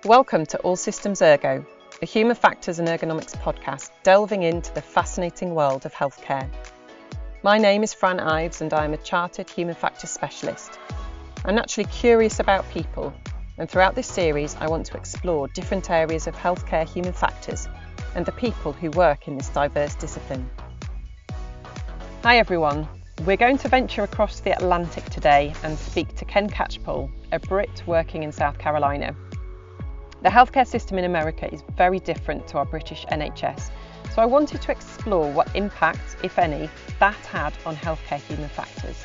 Welcome to All Systems Ergo, a human factors and ergonomics podcast delving into the fascinating world of healthcare. My name is Fran Ives and I am a chartered human factors specialist. I'm naturally curious about people, and throughout this series I want to explore different areas of healthcare human factors and the people who work in this diverse discipline. Hi everyone, we're going to venture across the Atlantic today and speak to Ken Catchpole, a Brit working in South Carolina. The healthcare system in America is very different to our British NHS, so I wanted to explore what impact, if any, that had on healthcare human factors.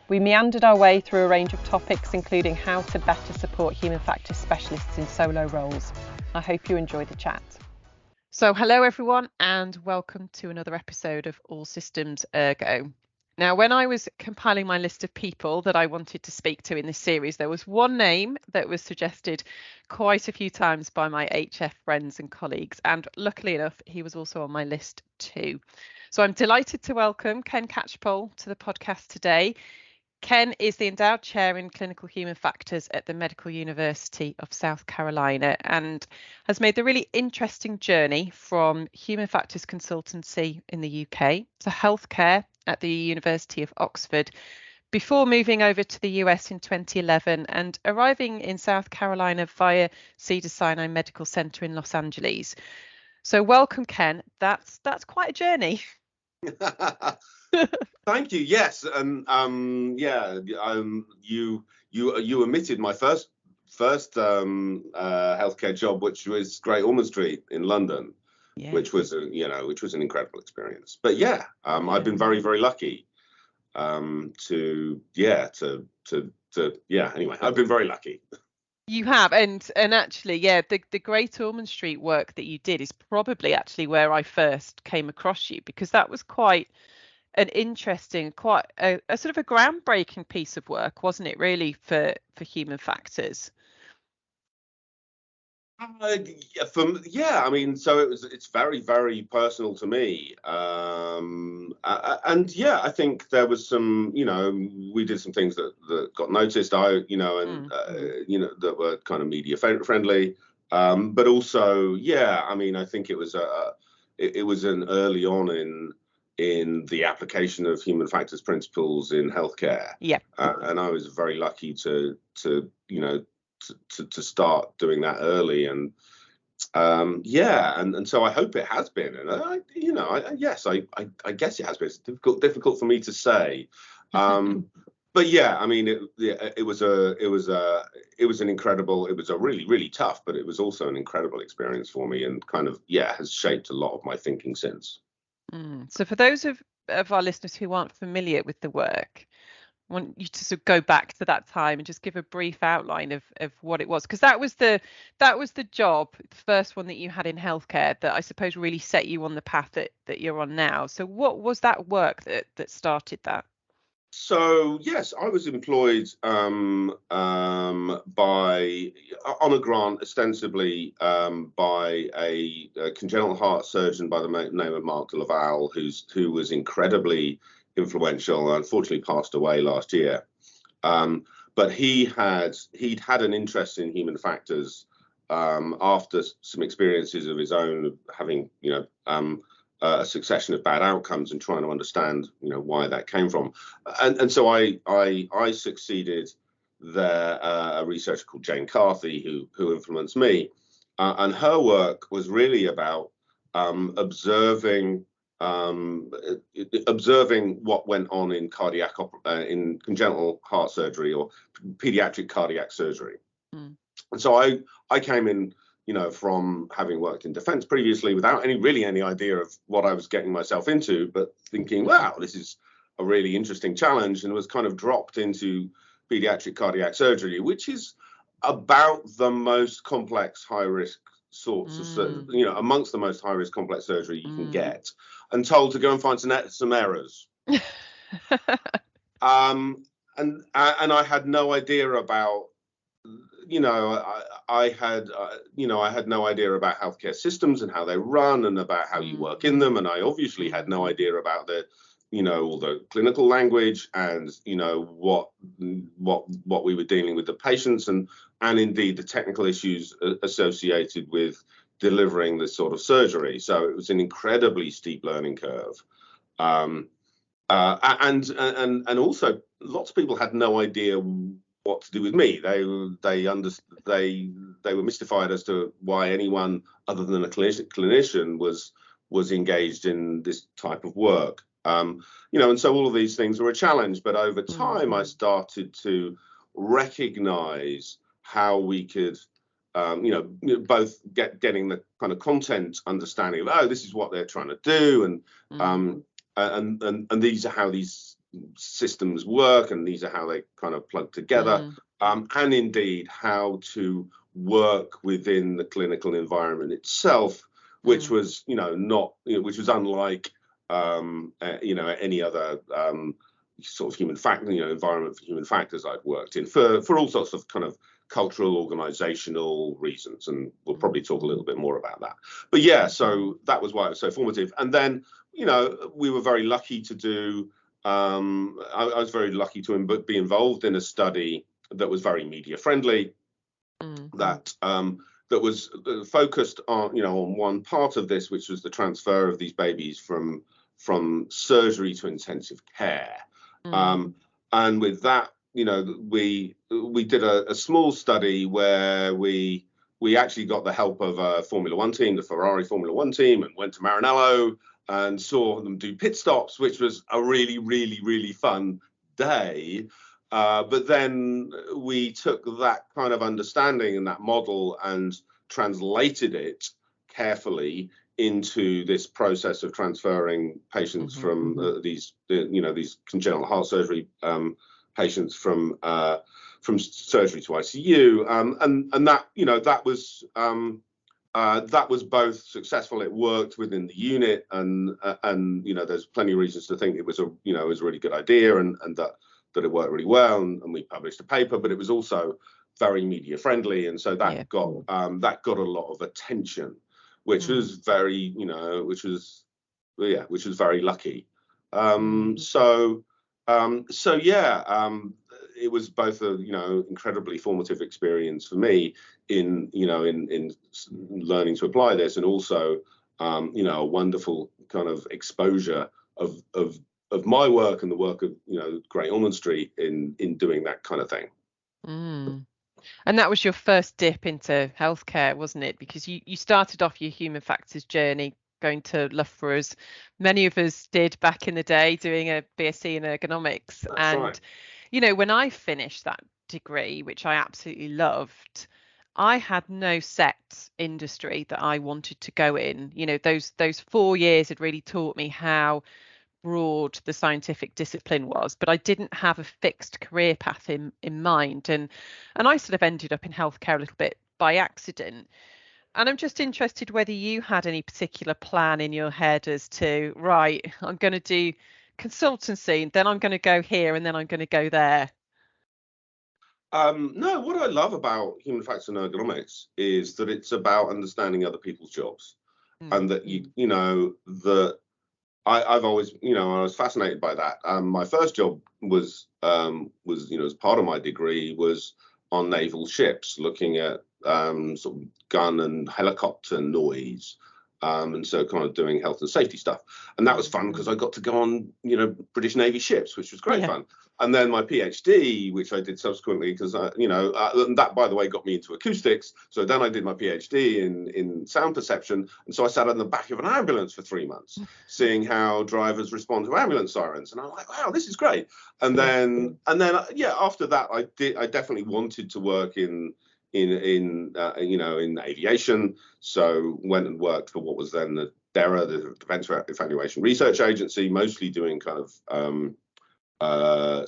We meandered our way through a range of topics, including how to better support human factors specialists in solo roles. I hope you enjoy the chat. So hello everyone and welcome to another episode of All Systems Ergo. Now, when I was compiling my list of people that I wanted to speak to in this series, there was one name that was suggested quite a few times by my HF friends and colleagues, and luckily enough, he was also on my list too. So I'm delighted to welcome Ken Catchpole to the podcast today. Ken is the Endowed Chair in Clinical Human Factors at the Medical University of South Carolina and has made the really interesting journey from human factors consultancy in the UK to healthcare at the University of Oxford before moving over to the US in 2011 and arriving in South Carolina via Cedars-Sinai Medical Center in Los Angeles. So welcome, Ken. That's quite a journey. Thank you. Yes, and you omitted my first healthcare job, which was Great Ormond Street in London, which was an incredible experience. But I've been very, very lucky Anyway, I've been very lucky. You have, and actually, the Great Ormond Street work that you did is probably actually where I first came across you, because that was quite an interesting, quite a sort of a groundbreaking piece of work, wasn't it, really, for human factors? It's very, very personal to me. I think there was some, we did some things that got noticed, that were kind of media friendly. But also, I think it was an early on in the application of human factors principles in healthcare. And I was very lucky to start doing that early, and so I hope it has been, and I guess it has been. It's difficult for me to say, but it was a really, really tough, but it was also an incredible experience for me, and kind of has shaped a lot of my thinking since. So for those of our listeners who aren't familiar with the work, I want you to sort of go back to that time and just give a brief outline of what it was, because that was the job, the first one that you had in healthcare, that I suppose really set you on the path that you're on now. So what was that work that started that? So yes, I was employed on a grant, ostensibly by a congenital heart surgeon by the name of Mark de Laval, who was incredibly influential, unfortunately passed away last year. But he'd had an interest in human factors after some experiences of his own, having a succession of bad outcomes and trying to understand why that came from. And so I succeeded there, a researcher called Jane Carthy who influenced me, and her work was really about observing what went on in in congenital heart surgery or pediatric cardiac surgery. And so I came in, from having worked in defense previously without any idea of what I was getting myself into, but thinking, wow, this is a really interesting challenge, and was kind of dropped into pediatric cardiac surgery, which is about the most complex, high risk sorts of, amongst the most high risk complex surgery you can get, and told to go and find some errors. And I had no idea about, I had no idea about healthcare systems and how they run and about how you work in them, and I obviously had no idea about the all the clinical language and what we were dealing with the patients and indeed the technical issues associated with delivering this sort of surgery. So it was an incredibly steep learning curve. And also lots of people had no idea what to do with me. They were mystified as to why anyone other than a clinician was engaged in this type of work. And so all of these things were a challenge. But over time, I started to recognize how we could, both getting the kind of content understanding of, this is what they're trying to do, and these are how these systems work, and these are how they kind of plug together, and indeed how to work within the clinical environment itself, which was which was unlike any other sort of human factor environment for human factors I've worked in for all sorts of kind of cultural, organizational reasons, and we'll probably talk a little bit more about that. But yeah, so that was why it was so formative. And then we were very lucky to do I was very lucky to be involved in a study that was very media friendly, that was focused on on one part of this, which was the transfer of these babies from surgery to intensive care. And with that, we did a small study where we actually got the help of a Formula One team, the Ferrari Formula One team, and went to Maranello and saw them do pit stops, which was a really, really, really fun day. But then we took that kind of understanding and that model and translated it carefully into this process of transferring patients from these congenital heart surgery patients from surgery to ICU, and that was both successful. It worked within the unit, and there's plenty of reasons to think it was a really good idea, and that it worked really well, and we published a paper. But it was also very media friendly, and so that got a lot of attention, which was very very lucky. It was both a incredibly formative experience for me in learning to apply this, and also a wonderful kind of exposure of my work and the work of Great Ormond Street in doing that kind of thing. And that was your first dip into healthcare, wasn't it? Because you started off your human factors journey going to Loughborough, as many of us did back in the day, doing a BSc in ergonomics. That's and right. When I finished that degree, which I absolutely loved, I had no set industry that I wanted to go in. Those 4 years had really taught me how broad the scientific discipline was, but I didn't have a fixed career path in mind, and I sort of ended up in healthcare a little bit by accident. And I'm just interested whether you had any particular plan in your head as to, right, I'm going to do consultancy, and then I'm going to go here, and then I'm going to go there. No, what I love about human factors and ergonomics is that it's about understanding other people's jobs, and that I've always, I was fascinated by that. My first job was as part of my degree, was on naval ships, looking at sort of gun and helicopter noise, and so kind of doing health and safety stuff. And that was fun because I got to go on, British Navy ships, which was great fun. And then my PhD, which I did subsequently, because and that, by the way, got me into acoustics. So then I did my PhD in sound perception, and so I sat on the back of an ambulance for 3 months, seeing how drivers respond to ambulance sirens, and I'm like, wow, this is great. And then after that, I definitely wanted to work in aviation, so went and worked for what was then the DERA, the Defence Evaluation Research Agency, mostly doing kind of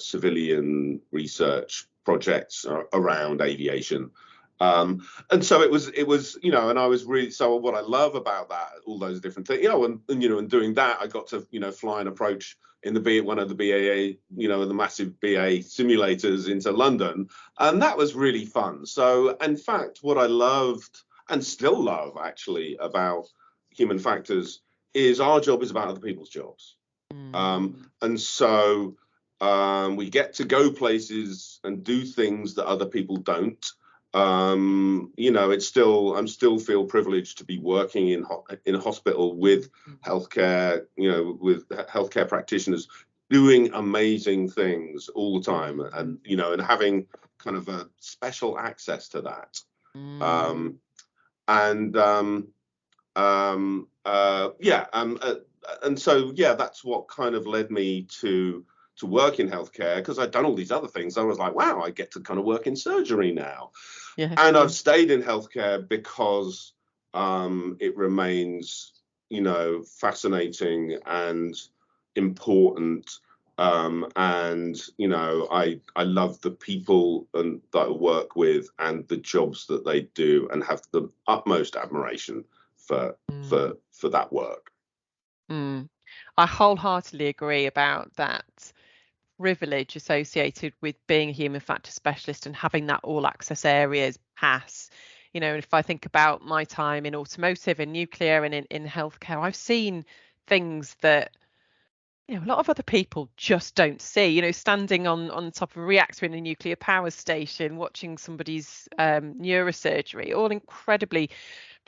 civilian research projects around aviation. And so it was, and I was really, so what I love about that, all those different things, and doing that, I got to, fly and approach in one of the BAA, the massive BA simulators into London. And that was really fun. So in fact, what I loved and still love actually about human factors is our job is about other people's jobs. And so we get to go places and do things that other people don't. I'm still feel privileged to be working in a hospital with healthcare, with healthcare practitioners doing amazing things all the time, and and having kind of a special access to that. And so that's what kind of led me to work in healthcare, because I'd done all these other things. I was like, wow, I get to kind of work in surgery now. And I've stayed in healthcare because it remains, fascinating and important. And I love the people that I work with and the jobs that they do, and have the utmost admiration for that work. I wholeheartedly agree about that privilege associated with being a human factor specialist and having that all access areas pass. If I think about my time in automotive and nuclear and in healthcare, I've seen things that a lot of other people just don't see. Standing on top of a reactor in a nuclear power station, watching somebody's neurosurgery, all incredibly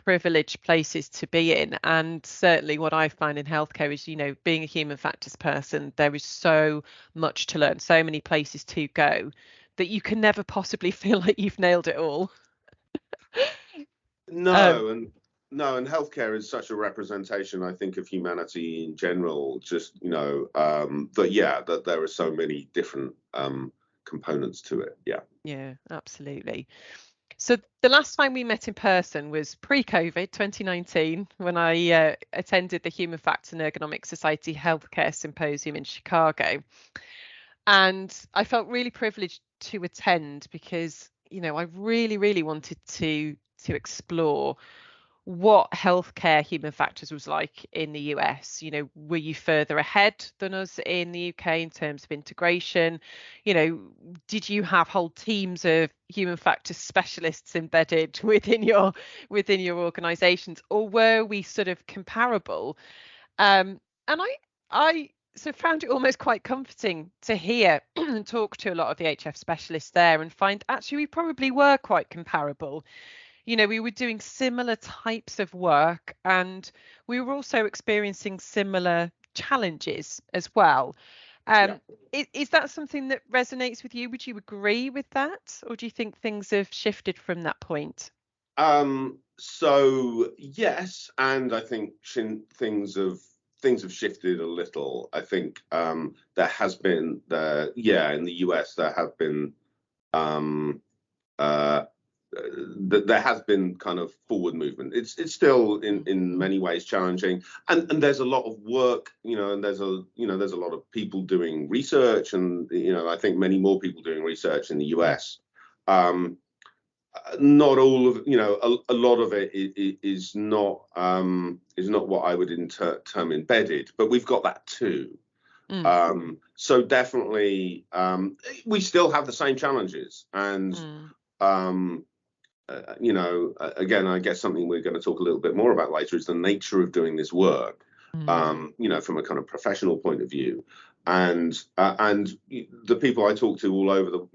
privileged places to be in. And certainly what I find in healthcare is, being a human factors person, there is so much to learn, so many places to go, that you can never possibly feel like you've nailed it all. And healthcare is such a representation, I think, of humanity in general. Just that there are so many different components to it. Yeah, absolutely. So the last time we met in person was pre-COVID, 2019, when I attended the Human Factors and Ergonomics Society Healthcare Symposium in Chicago. And I felt really privileged to attend because, I really, really wanted to explore what healthcare human factors was like in the US. Were you further ahead than us in the UK in terms of integration? Did you have whole teams of human factors specialists embedded within your organizations, or were we sort of comparable? And I so found it almost quite comforting to hear and talk to a lot of the HF specialists there and find actually we probably were quite comparable. We were doing similar types of work, and we were also experiencing similar challenges as well. Is that something that resonates with you? Would you agree with that, or do you think things have shifted from that point? So yes, and I think things have shifted a little. I think there has been in the US there have been there has been kind of forward movement. It's still in many ways challenging, and there's a lot of work, and there's a lot of people doing research, and I think many more people doing research in the US. Not all of a lot of it is not what I would term embedded, but we've got that too. So definitely we still have the same challenges, and again, I guess something we're going to talk a little bit more about later is the nature of doing this work, from a kind of professional point of view, and the people I talk to all over the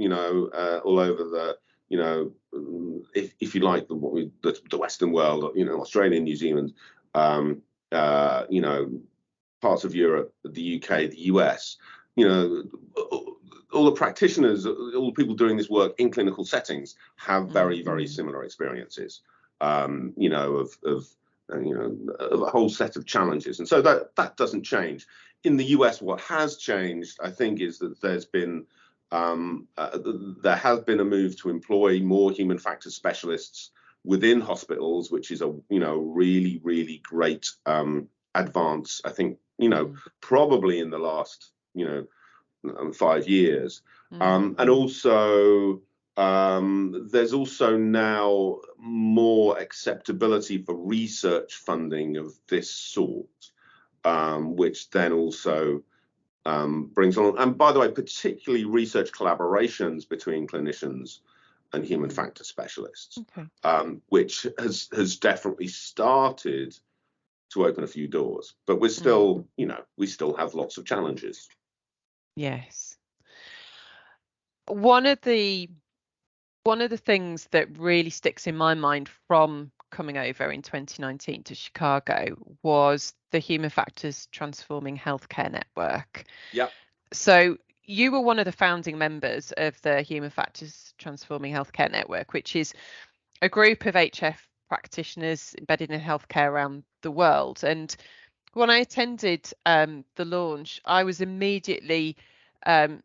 if you like the Western world, Australia, New Zealand, parts of Europe, the UK, the US, all the practitioners, all the people doing this work in clinical settings have very, very similar experiences, of a whole set of challenges. And so that doesn't change. In the US, what has changed, I think, is that there has been a move to employ more human factors specialists within hospitals, which is a really, really great advance. I think probably in the last 5 years, and also there's also now more acceptability for research funding of this sort, which then also brings on, and by the way, particularly research collaborations between clinicians and human factor specialists, which has definitely started to open a few doors, but we're still, we still have lots of challenges. Yes. One of the things that really sticks in my mind from coming over in 2019 to Chicago was the Human Factors Transforming Healthcare Network. Yeah. So you were one of the founding members of the Human Factors Transforming Healthcare Network, which is a group of HF practitioners embedded in healthcare around the world. And when I attended the launch, I was immediately sort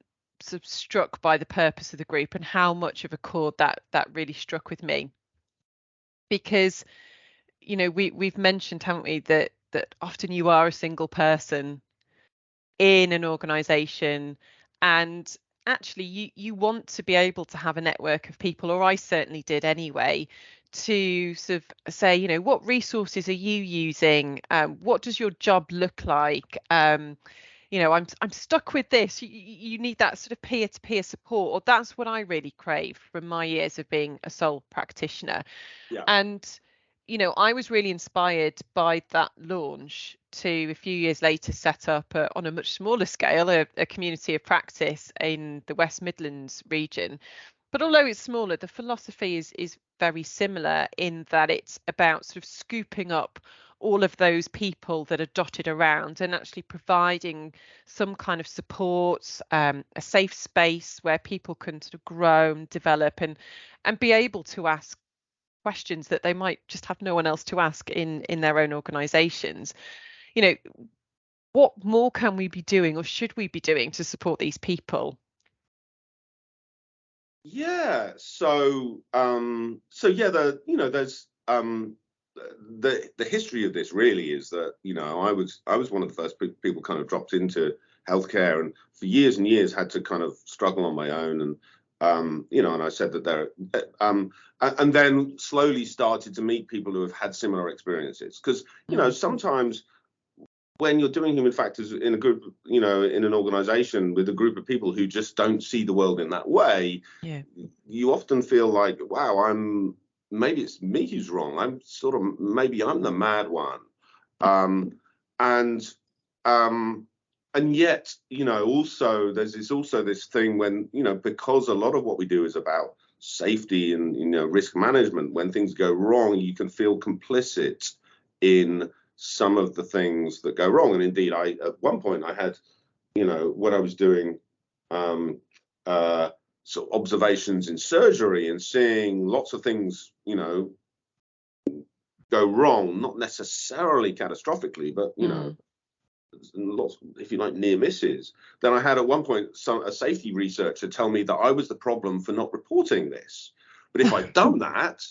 of struck by the purpose of the group and how much of a chord that really struck with me. Because, we've mentioned, haven't we, that often you are a single person in an organization, and actually you want to be able to have a network of people, or I certainly did anyway, to sort of say, what resources are you using? What does your job look like? I'm stuck with this. You need that sort of peer-to-peer support, or that's what I really crave from my years of being a sole practitioner. Yeah. And I was really inspired by that launch to a few years later set up on a much smaller scale a community of practice in the West Midlands region. But although it's smaller, the philosophy is very similar in that it's about sort of scooping up all of those people that are dotted around and actually providing some kind of support, a safe space where people can sort of grow and develop and be able to ask questions that they might just have no one else to ask in their own organizations. What more can we be doing, or should we be doing, to support these people? Yeah. So yeah, there's the history of this really is that, I was one of the first people kind of dropped into healthcare, and for years and years had to kind of struggle on my own, and and I said that there, and then slowly started to meet people who have had similar experiences, because sometimes when you're doing human factors in a group, in an organization with a group of people who just don't see the world in that way, you often feel like, wow, maybe it's me who's wrong. Maybe I'm the mad one. And yet, also there's this thing when, because a lot of what we do is about safety and, risk management, when things go wrong, you can feel complicit in some of the things that go wrong. And indeed, at one point I had, when I was doing sort of observations in surgery and seeing lots of things, go wrong, not necessarily catastrophically, but, lots, if you like, near misses. Then I had at one point a safety researcher tell me that I was the problem for not reporting this. But if I'd done that,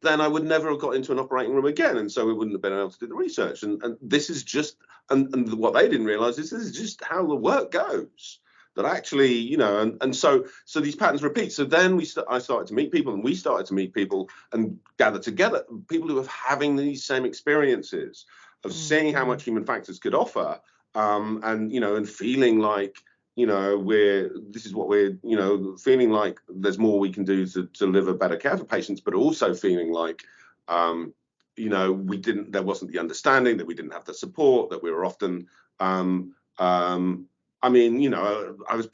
then I would never have got into an operating room again, and so we wouldn't have been able to do the research. And this is just, and what they didn't realize is this is just how the work goes. That actually, and so these patterns repeat. So then I started to meet people, and we started to meet people and gather together, people who are having these same experiences of seeing how much human factors could offer, and feeling like, this is what we're, feeling like there's more we can do to deliver better care for patients, but also feeling like, there wasn't the understanding, that we didn't have the support, that we were often, I was,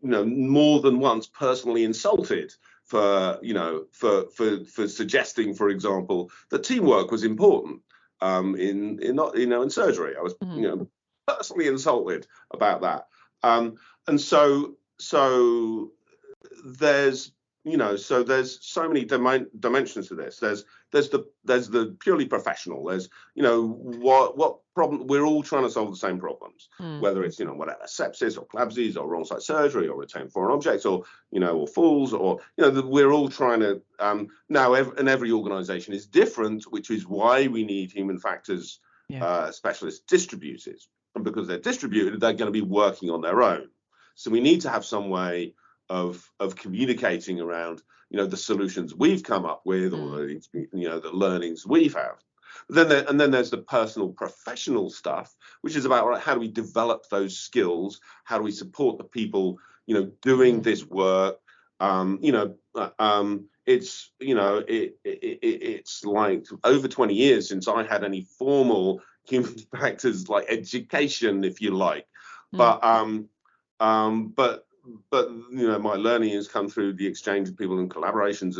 more than once personally insulted for suggesting, for example, that teamwork was important in surgery. I was, personally insulted about that. And so there's, there's so many dimensions to this. There's the purely professional. There's, what problem, we're all trying to solve the same problems, whether it's, whatever, sepsis or CLABSIs or wrong site surgery or retain foreign objects or, or falls, or, we're all trying to, now every organization is different, which is why we need human factors specialists distributed. And because they're distributed, they're going to be working on their own. So we need to have some way of communicating around, the solutions we've come up with, or the learnings we've had. And then there's the personal professional stuff, which is about how do we develop those skills? How do we support the people, doing this work? it's it's like over 20 years since I had any formal human factors like education, if you like. But but my learning has come through the exchange of people and collaborations,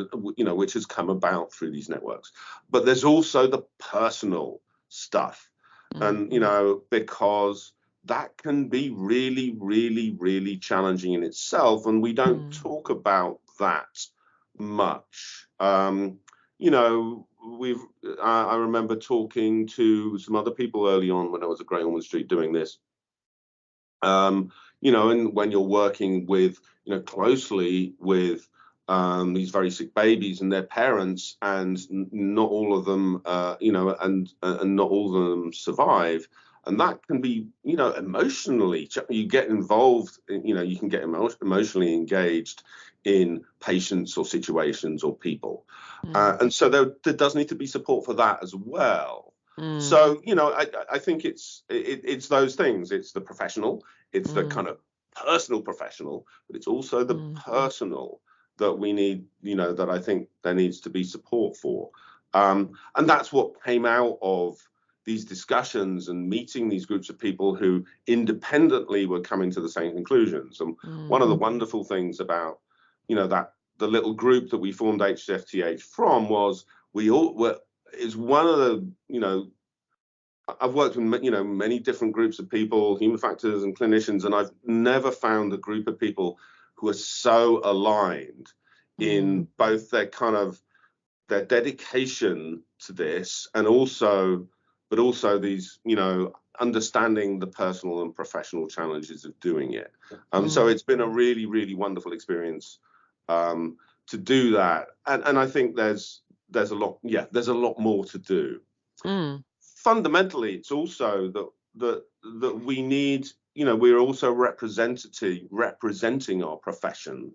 which has come about through these networks. But there's also the personal stuff, and because that can be really, really, really challenging in itself, and we don't talk about that much. I remember talking to some other people early on when I was at Great Ormond Street doing this. And when you're working with, closely with these very sick babies and their parents, and not all of them, and not all of them survive. And that can be, emotionally, you get involved, you can get emotionally engaged in patients or situations or people. And so there does need to be support for that as well. So, I think it's those things. It's the professional, it's the kind of personal professional, but it's also the personal that we need, that I think there needs to be support for. And that's what came out of these discussions and meeting these groups of people who independently were coming to the same conclusions. And one of the wonderful things about, that the little group that we formed HFTH from was is one of the, I've worked with, many different groups of people, human factors and clinicians, and I've never found a group of people who are so aligned in both their their dedication to this, and also these, understanding the personal and professional challenges of doing it. So it's been a really, really wonderful experience to do that. And I think there's a lot more to do. Fundamentally, it's also that we need, we're also representing our profession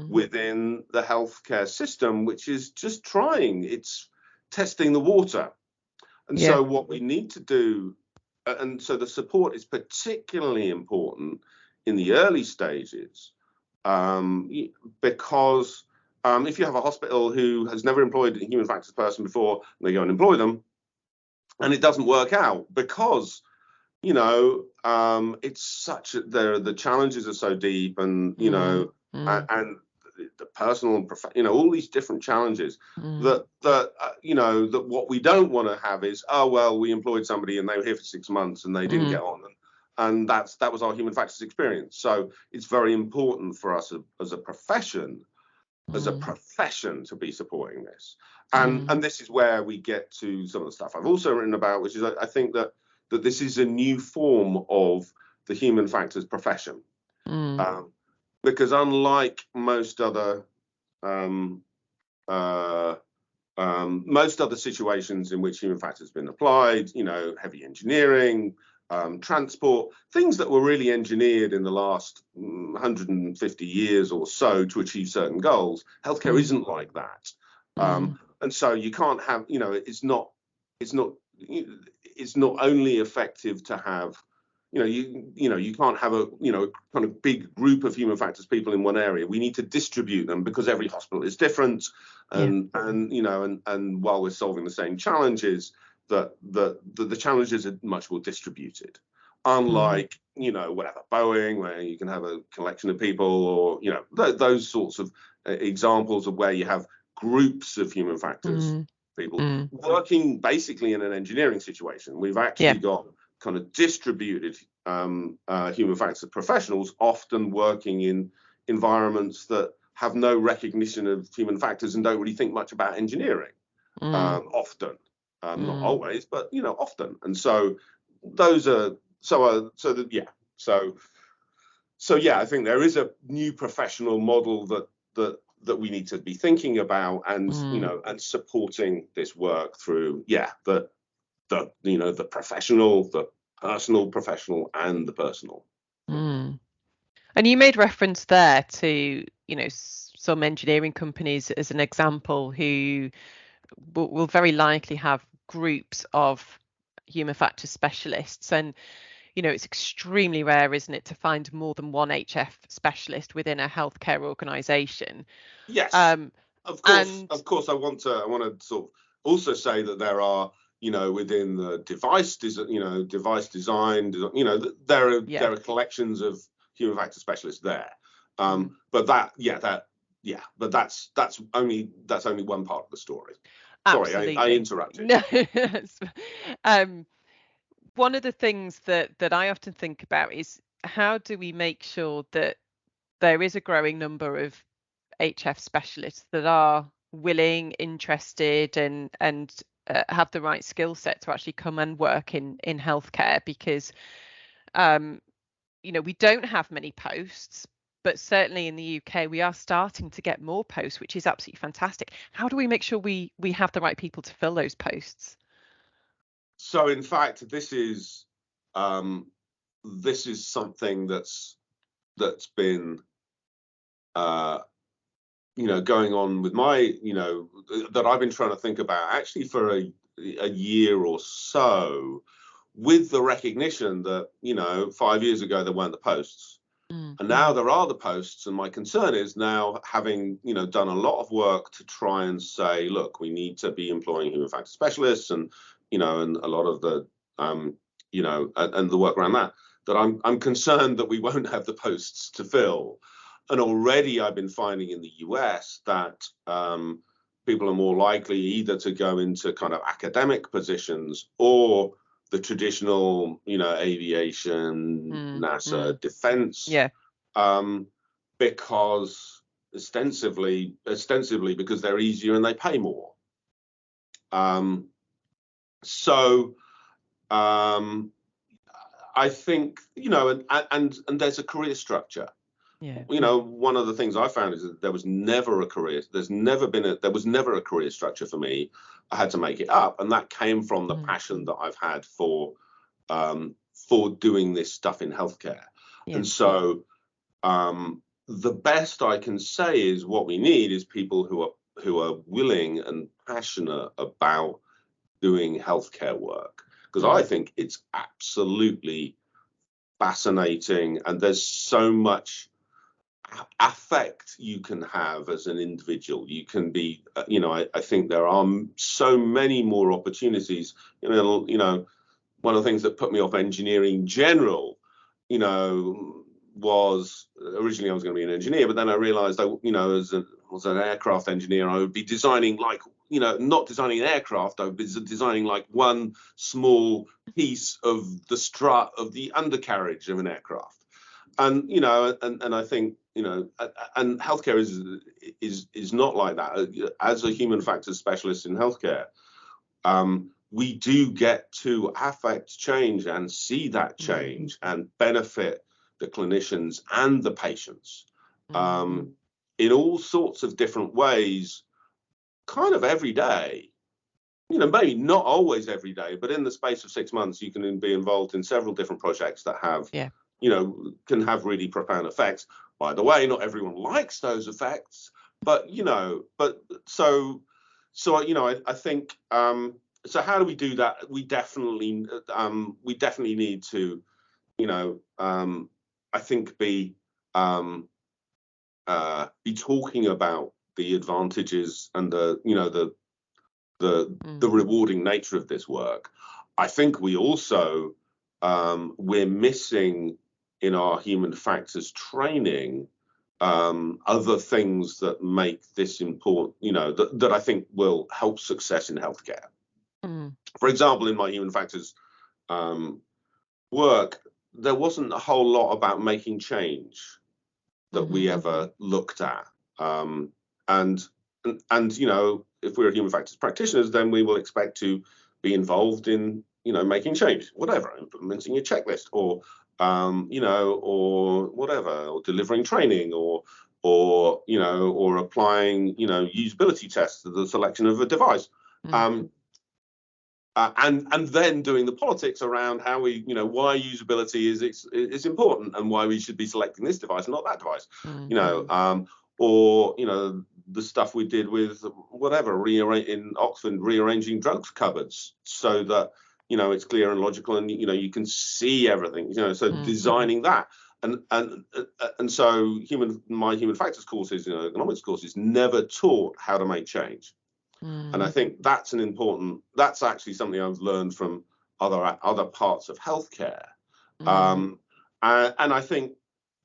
within the healthcare system, which is just it's testing the water. And so what we need to do, and so the support is particularly important in the early stages, because if you have a hospital who has never employed a human factors person before, and they go and employ them, and it doesn't work out because, it's such the challenges are so deep, and and the personal and all these different challenges that what we don't want to have is, oh well, we employed somebody and they were here for 6 months and they didn't get on, and that was our human factors experience. So it's very important for us as a profession to be supporting this. And this is where we get to some of the stuff I've also written about, which is I think that this is a new form of the human factors profession, because unlike most other situations in which human factors have been applied, heavy engineering, transport, things that were really engineered in the last 150 years or so to achieve certain goals. Healthcare isn't like that. And so you can't have, it's not only effective to have, you can't have a kind of big group of human factors people in one area. We need to distribute them because every hospital is different, and while we're solving the same challenges, the challenges are much more distributed. Unlike whatever Boeing, where you can have a collection of people, or those sorts of examples of where you have groups of human factors people working basically in an engineering situation. We've actually got kind of distributed human factors professionals, often working in environments that have no recognition of human factors and don't really think much about engineering. Often, not always, but often. And so those are I think there is a new professional model that we need to be thinking about, and and supporting this work through the professional, the personal professional, and the personal. And you made reference there to some engineering companies as an example who will very likely have groups of human factors specialists, and it's extremely rare, isn't it, to find more than one HF specialist within a healthcare organisation. Yes. Of And course, I want to sort of also say that there are, within the device design, there are collections of human factor specialists there. But that's only one part of the story. absolutely. Sorry, I interrupted. No. One of the things that I often think about is, how do we make sure that there is a growing number of HF specialists that are willing, interested, and have the right skill set to actually come and work in healthcare, because we don't have many posts, but certainly in the UK we are starting to get more posts, which is absolutely fantastic. How do we make sure we have the right people to fill those posts? So in fact, this is something that's been going on with my, that I've been trying to think about actually for a year or so, with the recognition that 5 years ago there weren't the posts, and now there are the posts. And my concern is now, having done a lot of work to try and say, look, we need to be employing human factor specialists, and and a lot of the and the work around that I'm concerned that we won't have the posts to fill. And already I've been finding in the US that people are more likely either to go into kind of academic positions or the traditional, aviation, NASA, defense. Yeah. Because ostensibly because they're easier and they pay more. So I think, and there's a career structure. Yeah. One of the things I found is that there was never a career structure for me. I had to make it up, and that came from the passion that I've had for doing this stuff in healthcare. Yeah. And so the best I can say is, what we need is people who are willing and passionate about doing healthcare work, because I think it's absolutely fascinating, and there's so much affect you can have as an individual. You can be, I think there are so many more opportunities. One of the things that put me off engineering in general, was originally I was going to be an engineer, but then I realized as an aircraft engineer, I would be designing not designing an aircraft, I would be designing like one small piece of the strut of the undercarriage of an aircraft. And and I think and healthcare is not like that. As a human factors specialist in healthcare, we do get to affect change and see that change and benefit the clinicians and the patients in all sorts of different ways, kind of every day. Maybe not always every day, but in the space of 6 months, you can be involved in several different projects that have, can have really profound effects. By the way, not everyone likes those effects, but I think, so how do we do that? We definitely need to, I think be talking about the advantages and the rewarding nature of this work. I think we also we're missing in our human factors training other things that make this important, that I think will help success in healthcare. For example, in my human factors work, there wasn't a whole lot about making change that we ever looked at. And if we're human factors practitioners, then we will expect to be involved in, making change, whatever, implementing a checklist, or or whatever, or delivering training, or applying, usability tests to the selection of a device. And then doing the politics around how we, why usability is important, and why we should be selecting this device and not that device, or the stuff we did with whatever in Oxford, rearranging drugs cupboards so that it's clear and logical, and you can see everything. So designing that, and so my human factors courses, economics courses, never taught how to make change. And I think that's actually something I've learned from other parts of healthcare. And I think,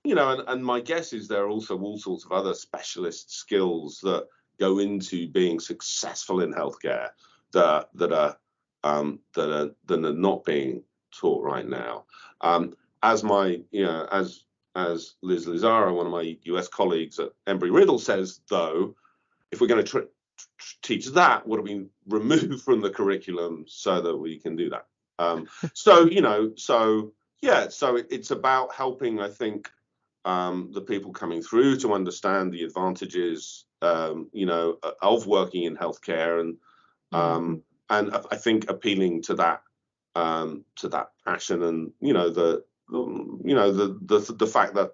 and my guess is there are also all sorts of other specialist skills that go into being successful in healthcare that are not being taught right now. As Liz Lizara, one of my US colleagues at Embry-Riddle, says, though, if we're going to teach that, what do we remove from the curriculum so that we can do that? So it's about helping, I think, the people coming through to understand the advantages, of working in healthcare, and I think appealing to that passion, and the fact that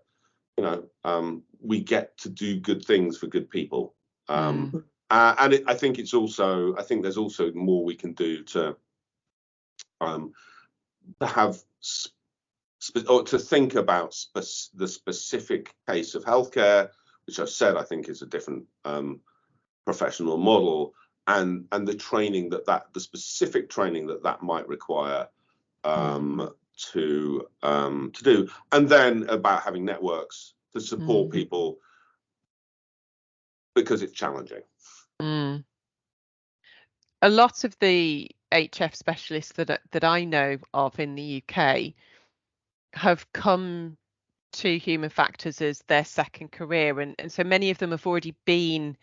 we get to do good things for good people, and I think there's also more we can do to have or to think about the specific case of healthcare, which I've said I think is a different professional model, and the training the specific training that might require to do, and then about having networks to support people, because it's challenging. A lot of the HF specialists that I know of in the UK have come to human factors as their second career, and so many of them have already been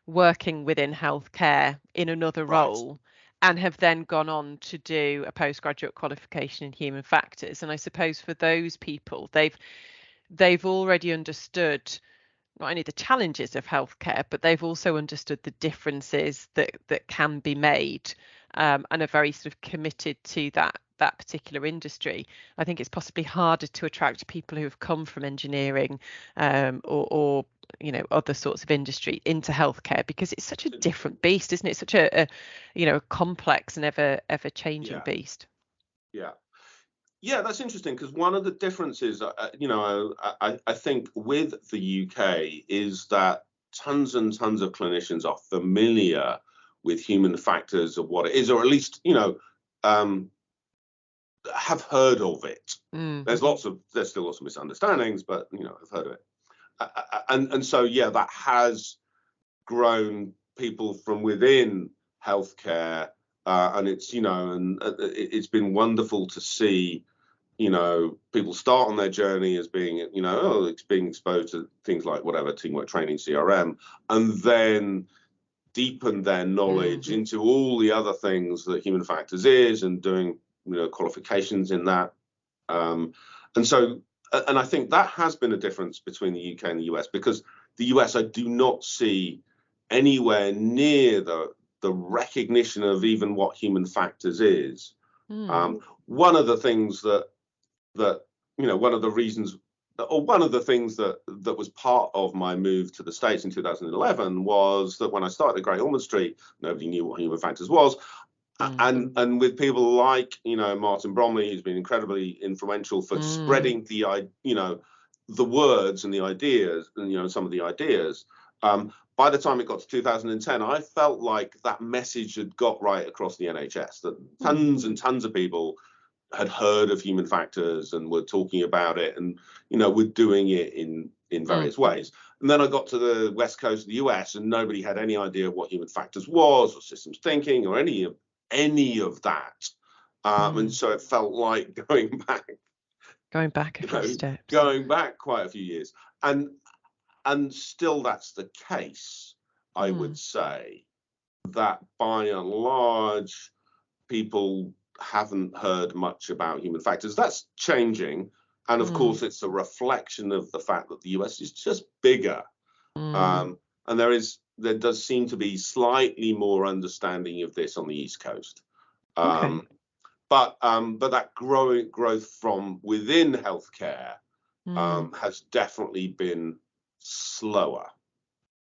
working within healthcare in another role, and have then gone on to do a postgraduate qualification in human factors. And I suppose for those people, they've already understood not only the challenges of healthcare, but they've also understood the differences that can be made, and are very sort of committed to that particular industry. I think it's possibly harder to attract people who have come from engineering, or other sorts of industry into healthcare, because it's such a different beast, isn't it? Such a complex and ever changing beast. Yeah, that's interesting, because one of the differences, I think with the UK is that tons and tons of clinicians are familiar with human factors, of what it is, or at least, have heard of it. There's still lots of misunderstandings, but, I've heard of it. And so, that has grown people from within healthcare, and it's, it's been wonderful to see, people start on their journey as being, it's being exposed to things like whatever, teamwork training, CRM, and then deepen their knowledge into all the other things that human factors is, and doing, qualifications in that. And I think that has been a difference between the UK and the US, because the US, I do not see anywhere near the recognition of even what human factors is. One of the things one of the reasons, or one of the things that was part of my move to the States in 2011 was that when I started at Great Ormond Street, nobody knew what human factors was. And with people like, Martin Bromley, who's been incredibly influential for spreading the words and the ideas, and, some of the ideas, by the time it got to 2010, I felt like that message had got right across the NHS, that tons and tons of people had heard of human factors and were talking about it, and, were doing it in various ways. And then I got to the West Coast of the US, and nobody had any idea what human factors was, or systems thinking, or any of that. And so it felt like going back a few steps, going back quite a few years, and still that's the case. I would say that by and large, people haven't heard much about human factors. That's changing, and of course it's a reflection of the fact that the US is just bigger, and there does seem to be slightly more understanding of this on the East Coast. But that growth from within healthcare has definitely been slower.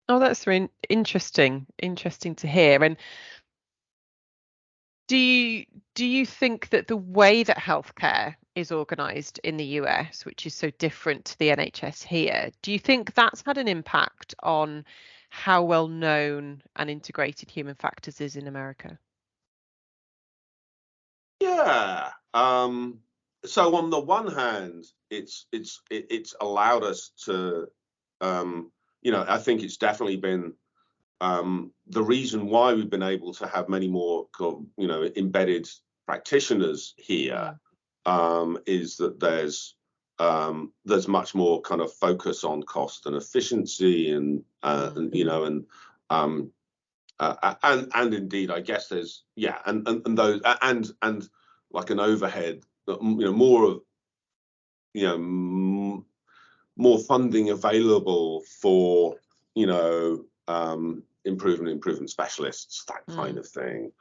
Oh, that's really interesting to hear. And do you think that the way that healthcare is organised in the US, which is so different to the NHS here, do you think that's had an impact on how well known and integrated human factors is in America? Yeah. So on the one hand, it's allowed us to, I think it's definitely been the reason why we've been able to have many more, embedded practitioners here, is that there's much more kind of focus on cost and efficiency, and indeed, I guess there's those and like an overhead, more of more funding available for improvement specialists, that kind of thing.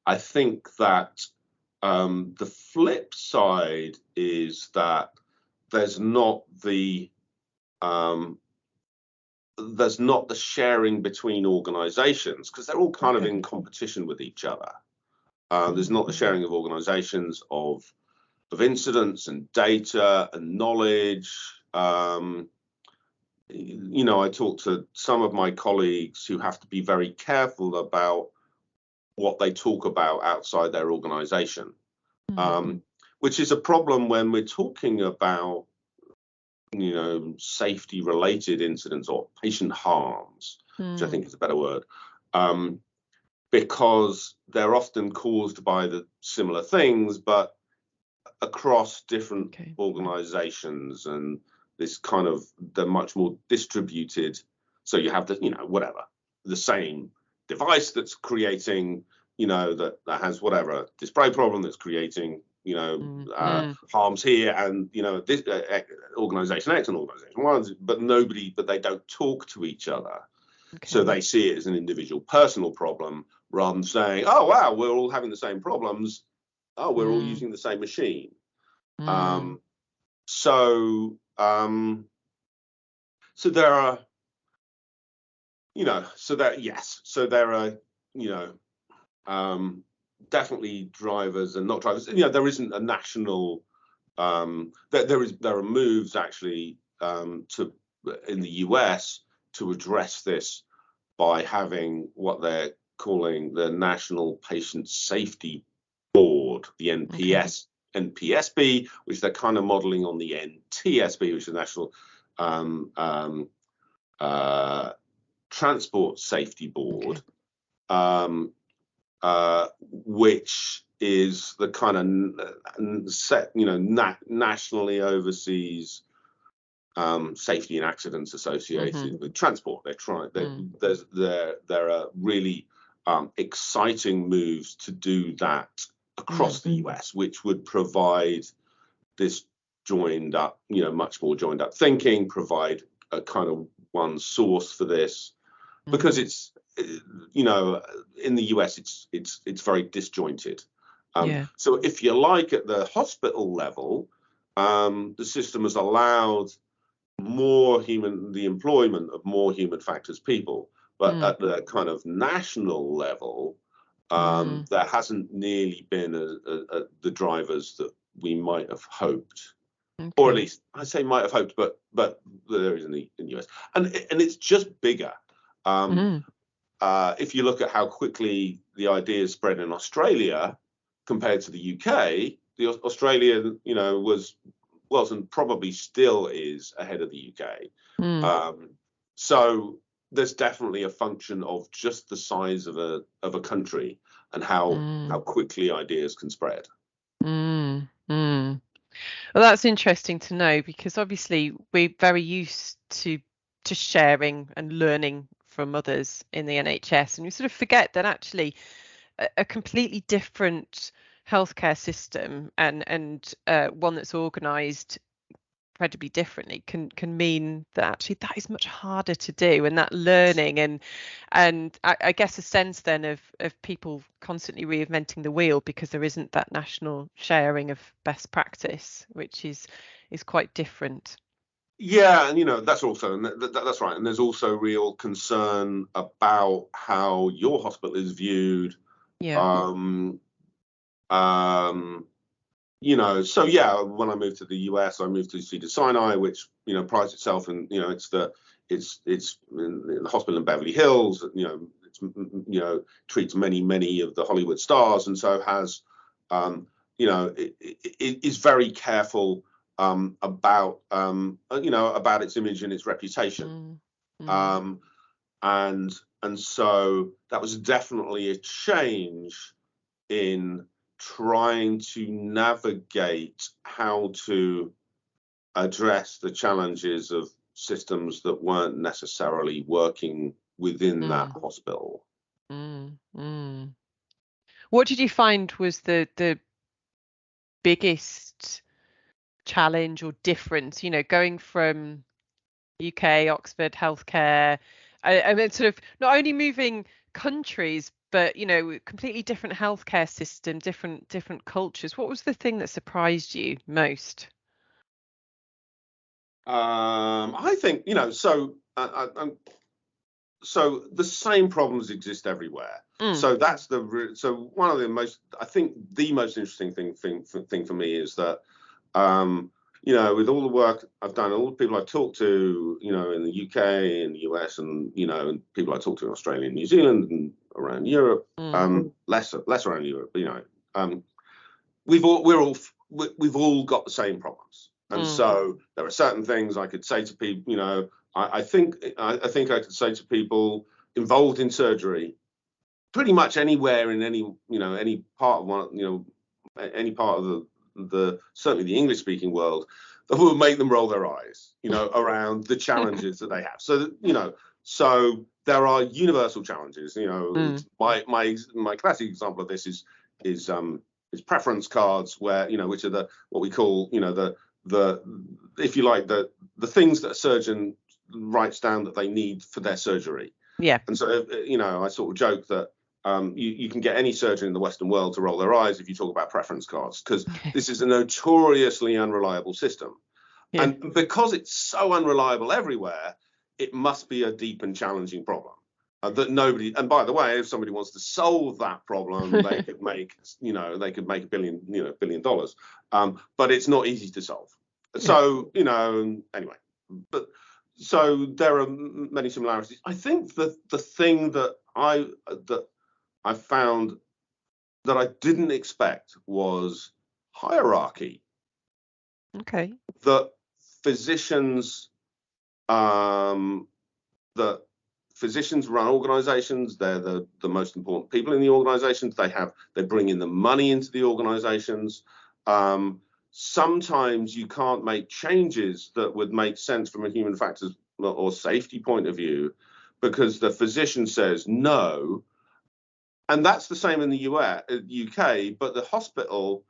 I think that the flip side is that there's not the sharing between organizations, because they're all kind of in competition with each other. There's not the sharing of organizations of incidents and data and knowledge. I talk to some of my colleagues who have to be very careful about what they talk about outside their organization, which is a problem when we're talking about safety related incidents or patient harms, which I think is a better word, because they're often caused by the similar things, but across different organizations, and this kind of, they're much more distributed. So you have the same device that's creating, that has whatever, this spray problem that's creating harms here, and this organization X and organization Y, but they don't talk to each other. So they see it as an individual personal problem, rather than saying, oh wow, we're all having the same problems, we're all using the same machine. So there are definitely drivers and not drivers. There isn't a national. There are moves actually in the US to address this by having what they're calling the National Patient Safety Board, the NPSB, which they're kind of modeling on the NTSB, which is the National Transport Safety Board. Which is the kind of nationally oversees safety and accidents associated with transport. There are really exciting moves to do that across the US, which would provide this joined up, much more joined up thinking, provide a kind of one source for this, because it's, in the US, it's very disjointed. So if you like, at the hospital level, the system has allowed the employment of more human factors people, but at the kind of national level, there hasn't nearly been the drivers that we might have hoped, or at least I say might have hoped, but there is in the US, and it's just bigger. If you look at how quickly the idea spread in Australia compared to the UK, Australia, was and probably still is ahead of the UK. So there's definitely a function of just the size of a country and how quickly ideas can spread. Well, that's interesting to know, because obviously we're very used to sharing and learning from others in the NHS, and we sort of forget that actually a completely different healthcare system and one that's organised incredibly differently can mean that actually that is much harder to do, and that learning and I guess a sense then of people constantly reinventing the wheel, because there isn't that national sharing of best practice, which is quite different. Yeah, and that's also, and that's right. And there's also real concern about how your hospital is viewed. So yeah, when I moved to the US, I moved to Cedars-Sinai, which prides itself, and it's in the hospital in Beverly Hills. It's treats many of the Hollywood stars, and so has it is very careful about its image and its reputation. And so that was definitely a change in trying to navigate how to address the challenges of systems that weren't necessarily working within that hospital. What did you find was the biggest challenge or difference, going from UK, Oxford healthcare, I mean, sort of not only moving countries, but completely different healthcare system, different cultures? What was the thing that surprised you most? I think so the same problems exist everywhere. So that's one of the most, I think the most interesting thing for me is that with all the work I've done, all the people I've talked to, in the UK, in the US, and and people I talk to in Australia and New Zealand and around Europe, less around Europe, but we've all got the same problems, and so there are certain things I could say to people. I think I could say to people involved in surgery, pretty much anywhere in any part of any part of the certainly the English speaking world, that will make them roll their eyes, around the challenges that they have. So there are universal challenges. My classic example of this is preference cards, where which are what we call the if you like the things that a surgeon writes down that they need for their surgery. Yeah. And so I sort of joke that you can get any surgeon in the Western world to roll their eyes if you talk about preference cards, because this is a notoriously unreliable system. Yeah. And because it's so unreliable everywhere, it must be a deep and challenging problem that nobody. And by the way, if somebody wants to solve that problem, they could make $1 billion. But it's not easy to solve. So anyway, but so there are many similarities. I think the thing that I found that I didn't expect was hierarchy. Okay. That physicians run organizations. They're the most important people in the organizations. They bring in the money into the organizations. Sometimes you can't make changes that would make sense from a human factors or safety point of view because the physician says no. And that's the same in the UK, but the hospital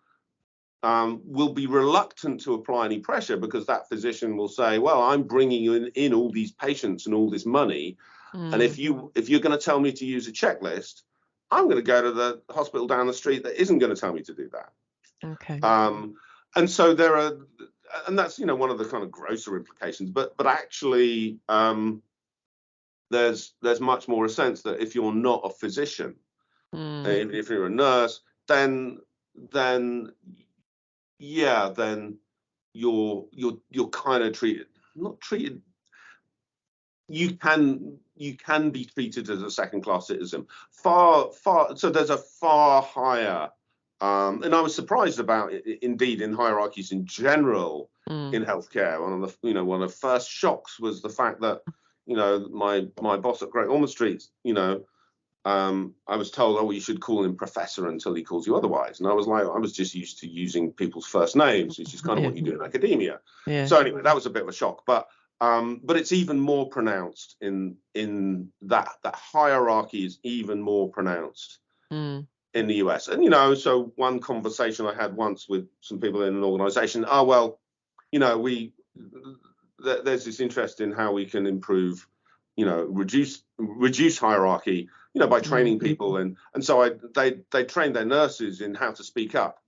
will be reluctant to apply any pressure because that physician will say, well, I'm bringing in all these patients and all this money. And if you're going to tell me to use a checklist, I'm going to go to the hospital down the street that isn't going to tell me to do that. Okay. And so and that's, one of the kind of grosser implications, but actually there's much more a sense that if you're not a physician, even if you're a nurse, then you're kind of not treated. You can be treated as a second-class citizen. So there's a far higher, and I was surprised about it, indeed, in hierarchies in general in healthcare. One of the first shocks was the fact that my boss at Great Ormond Street, I was told, oh, you should call him professor until he calls you otherwise. And I was like, I was just used to using people's first names, which is kind of what you do in academia. Yeah. So anyway, that was a bit of a shock. But it's even more pronounced in that hierarchy is even more pronounced in the US. And, so one conversation I had once with some people in an organization, there's this interest in how we can improve, reduce hierarchy, by training people. And so they trained their nurses in how to speak up.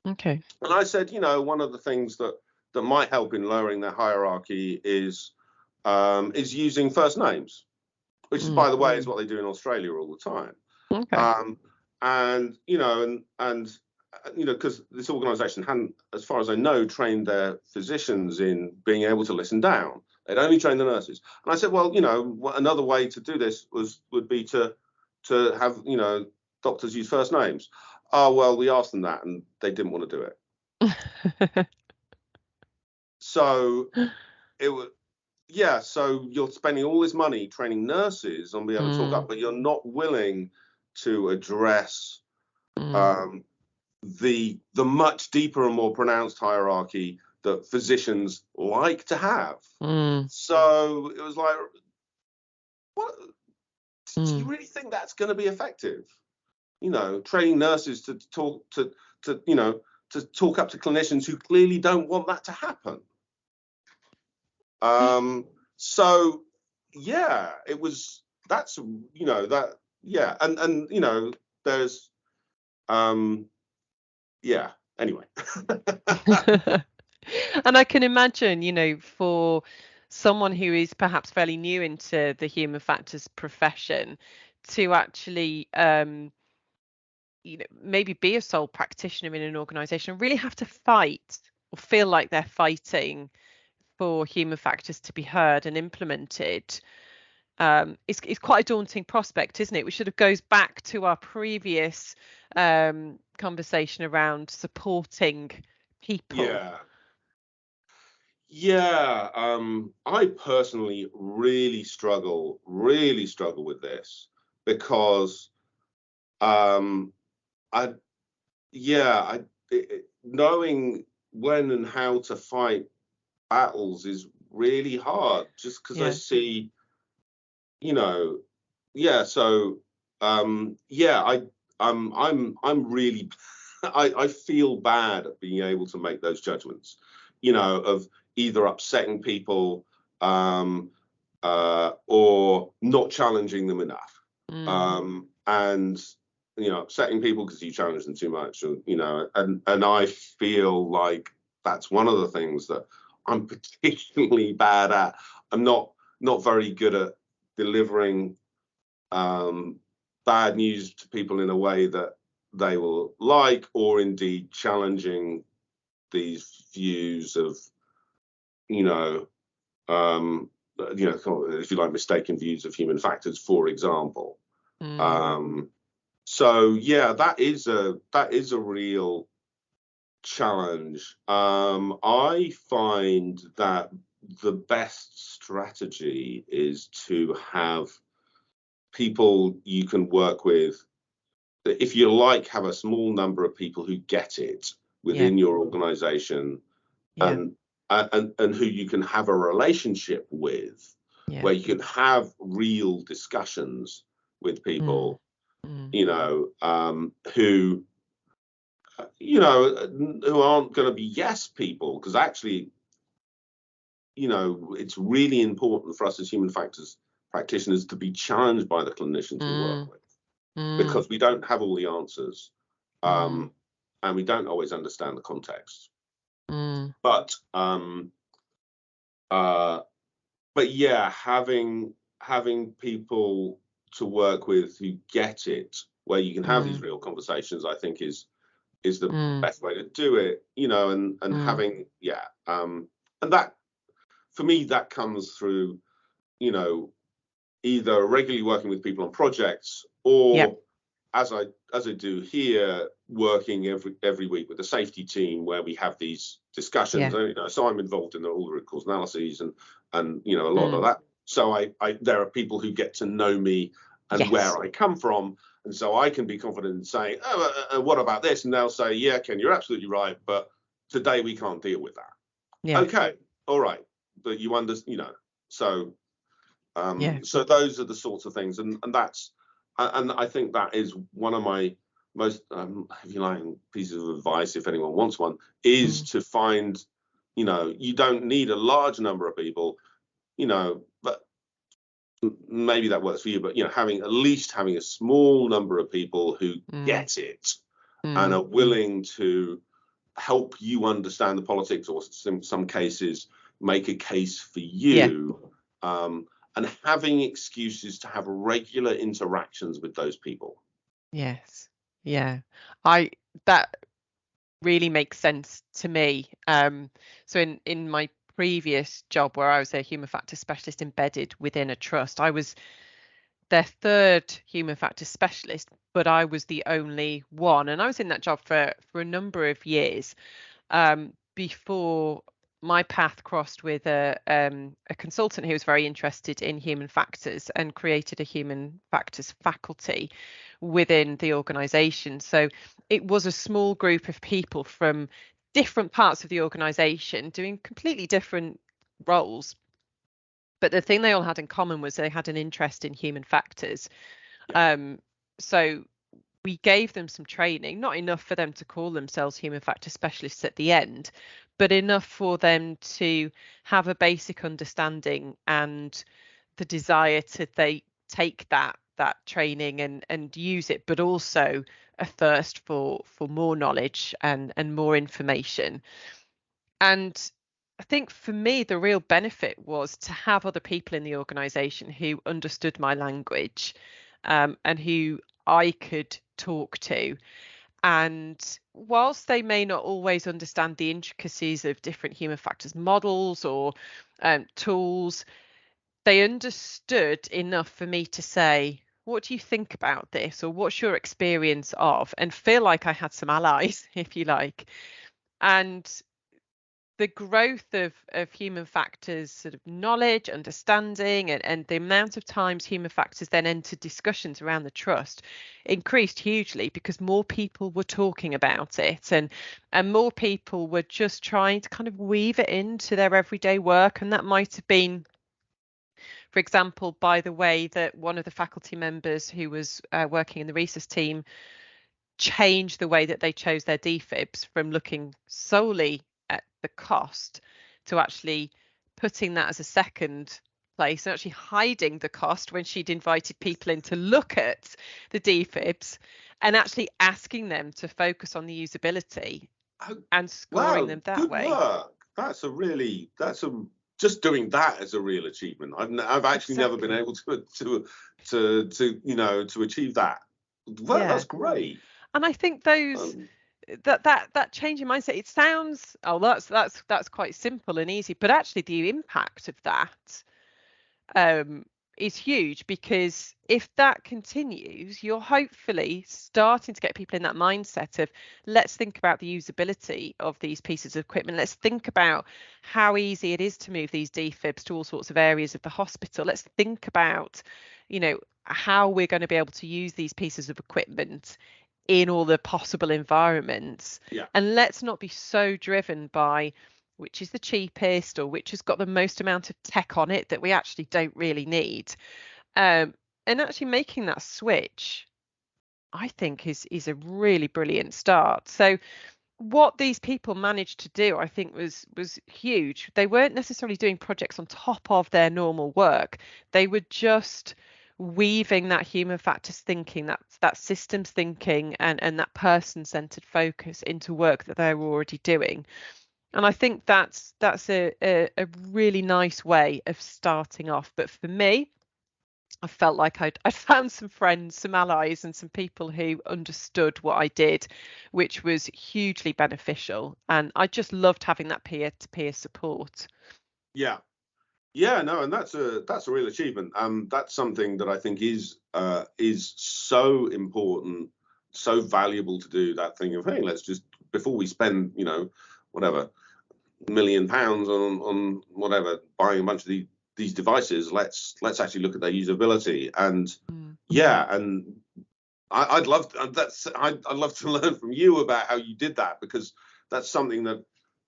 Okay. And I said, one of the things that might help in lowering their hierarchy is using first names, which is, by the way, is what they do in Australia all the time. Okay. because this organisation hadn't, as far as I know, trained their physicians in being able to listen down. They'd only trained the nurses. And I said, well, another way to do this would be to have, doctors use first names. Oh, well, we asked them that and they didn't want to do it. So it was, so you're spending all this money training nurses on being able to talk up, but you're not willing to address the much deeper and more pronounced hierarchy that physicians like to have. So it was like, what? Do you really think that's going to be effective? Training nurses to talk to talk up to clinicians who clearly don't want that to happen. So yeah, it was. That's that. Yeah, and there's yeah. Anyway. And I can imagine, for someone who is perhaps fairly new into the human factors profession, to actually maybe be a sole practitioner in an organization and really have to fight or feel like they're fighting for human factors to be heard and implemented. It's quite a daunting prospect, isn't it? Which sort of goes back to our previous conversation around supporting people. Yeah. I personally really struggle with this because knowing when and how to fight battles is really hard, just because I see, so I'm really I feel bad at being able to make those judgments, of either upsetting people or not challenging them enough. And upsetting people because you challenge them too much, or, and I feel like that's one of the things that I'm particularly bad at. I'm not very good at delivering bad news to people in a way that they will like, or indeed challenging these views of, if you like, mistaken views of human factors, for example. So yeah, that is a real challenge. I find that the best strategy is to have people you can work with, if you like, have a small number of people who get it within your organization, and who you can have a relationship with, where you can have real discussions with people, who aren't going to be yes people, because actually, it's really important for us as human factors practitioners to be challenged by the clinicians we work with, because we don't have all the answers, and we don't always understand the context. But yeah, having people to work with who get it, where you can have these real conversations, I think is the best way to do it, and having, and that, for me, that comes through, either regularly working with people on projects, or as I do here, working every week with the safety team, where we have these discussions. So I'm involved in all the root cause analyses and a lot of that. So there are people who get to know me and where I come from, and so I can be confident in saying, oh, what about this? And they'll say, yeah, Ken, you're absolutely right, but today we can't deal with that. Okay, all right, but you understand, so so those are the sorts of things, and that's, and I think that is one of my most, if you like, pieces of advice, if anyone wants one, is to find, you don't need a large number of people, but maybe that works for you, but having a small number of people who get it and are willing to help you understand the politics, or in some cases make a case for you, and having excuses to have regular interactions with those people. Yes. Yeah. That really makes sense to me. So in my previous job, where I was a human factors specialist embedded within a trust, I was their third human factors specialist, but I was the only one, and I was in that job for a number of years before my path crossed with a consultant who was very interested in human factors and created a human factors faculty within the organisation. So it was a small group of people from different parts of the organisation doing completely different roles. But the thing they all had in common was they had an interest in human factors. So we gave them some training, not enough for them to call themselves human factors specialists at the end, but enough for them to have a basic understanding and the desire to take that training and use it, but also a thirst for more knowledge and more information. And I think for me, the real benefit was to have other people in the organisation who understood my language and who I could talk to. And whilst they may not always understand the intricacies of different human factors models or tools, they understood enough for me to say, what do you think about this? Or what's your experience of? And feel like I had some allies, if you like. And the growth of human factors sort of knowledge, understanding, and the amount of times human factors then entered discussions around the trust increased hugely because more people were talking about it and more people were just trying to kind of weave it into their everyday work. And that might have been, for example, by the way that one of the faculty members who was working in the research team changed the way that they chose their DFIBs from looking solely at the cost to actually putting that as a second place and actually hiding the cost when she'd invited people in to look at the DFIBs and actually asking them to focus on the usability and scoring them that way. Good work. Just doing that is a real achievement. I've actually never been able to achieve that. Well, yeah. That's great. And I think those that change in mindset, it sounds, that's quite simple and easy, but actually the impact of that is huge, because if that continues, you're hopefully starting to get people in that mindset of, let's think about the usability of these pieces of equipment. Let's think about how easy it is to move these DFIBs to all sorts of areas of the hospital. Let's think about, how we're going to be able to use these pieces of equipment in all the possible environments. Yeah. And let's not be so driven by which is the cheapest or which has got the most amount of tech on it that we actually don't really need. And actually making that switch, I think, is a really brilliant start. So what these people managed to do, I think, was huge. They weren't necessarily doing projects on top of their normal work. They were just weaving that human factors thinking, that systems thinking and that person-centered focus into work that they're already doing. And I think that's a really nice way of starting off. But for me, I felt like I found some friends, some allies, and some people who understood what I did, which was hugely beneficial. And I just loved having that peer-to-peer support. Yeah. Yeah, no, and that's a real achievement. That's something that I think is so important, so valuable to do, that thing of, hey, let's just, before we spend, whatever, £1 million on whatever, buying a bunch of these devices, let's actually look at their usability. And and I'd love to learn from you about how you did that, because that's something that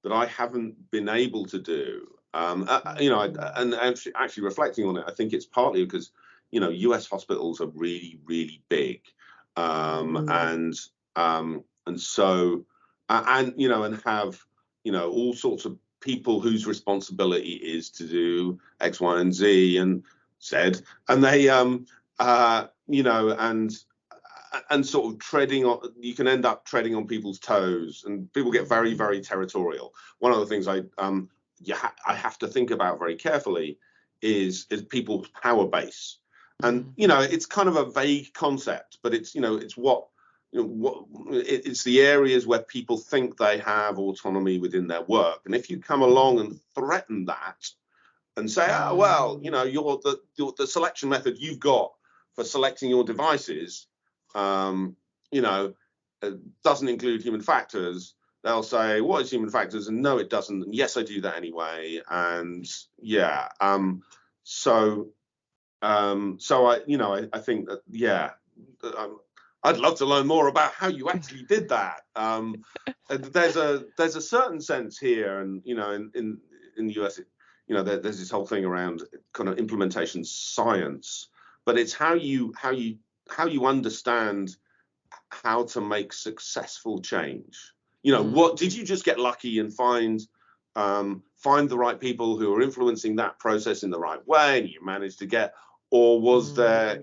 I haven't been able to do. And actually reflecting on it, I think it's partly because US hospitals are really, really big, and so and have all sorts of people whose responsibility is to do X, Y, and Z and Z, and they and sort of treading on, you can end up treading on people's toes, and people get very, very territorial. One of the things I have to think about very carefully is people's power base. And it's kind of a vague concept, but it's it's what it's the areas where people think they have autonomy within their work. And if you come along and threaten that and say, oh, well, the selection method you've got for selecting your devices, doesn't include human factors, they'll say, what is human factors? And no, it doesn't. And yes, I do that anyway. And so I think that, I'd love to learn more about how you actually did that. There's a certain sense here, and in the US, there's this whole thing around kind of implementation science, but it's how you understand how to make successful change. What did you just get lucky and find the right people who are influencing that process in the right way, and you managed to get, or was there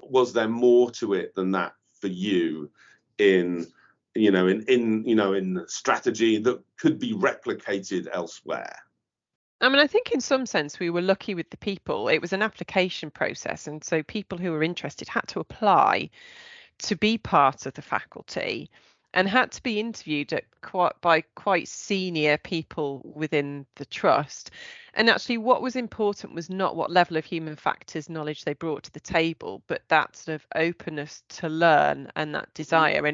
was there more to it than that for you in strategy that could be replicated elsewhere? I mean, I think in some sense we were lucky with the people. It was an application process, and so people who were interested had to apply to be part of the faculty and had to be interviewed by quite senior people within the trust. And actually what was important was not what level of human factors knowledge they brought to the table, but that sort of openness to learn and that desire.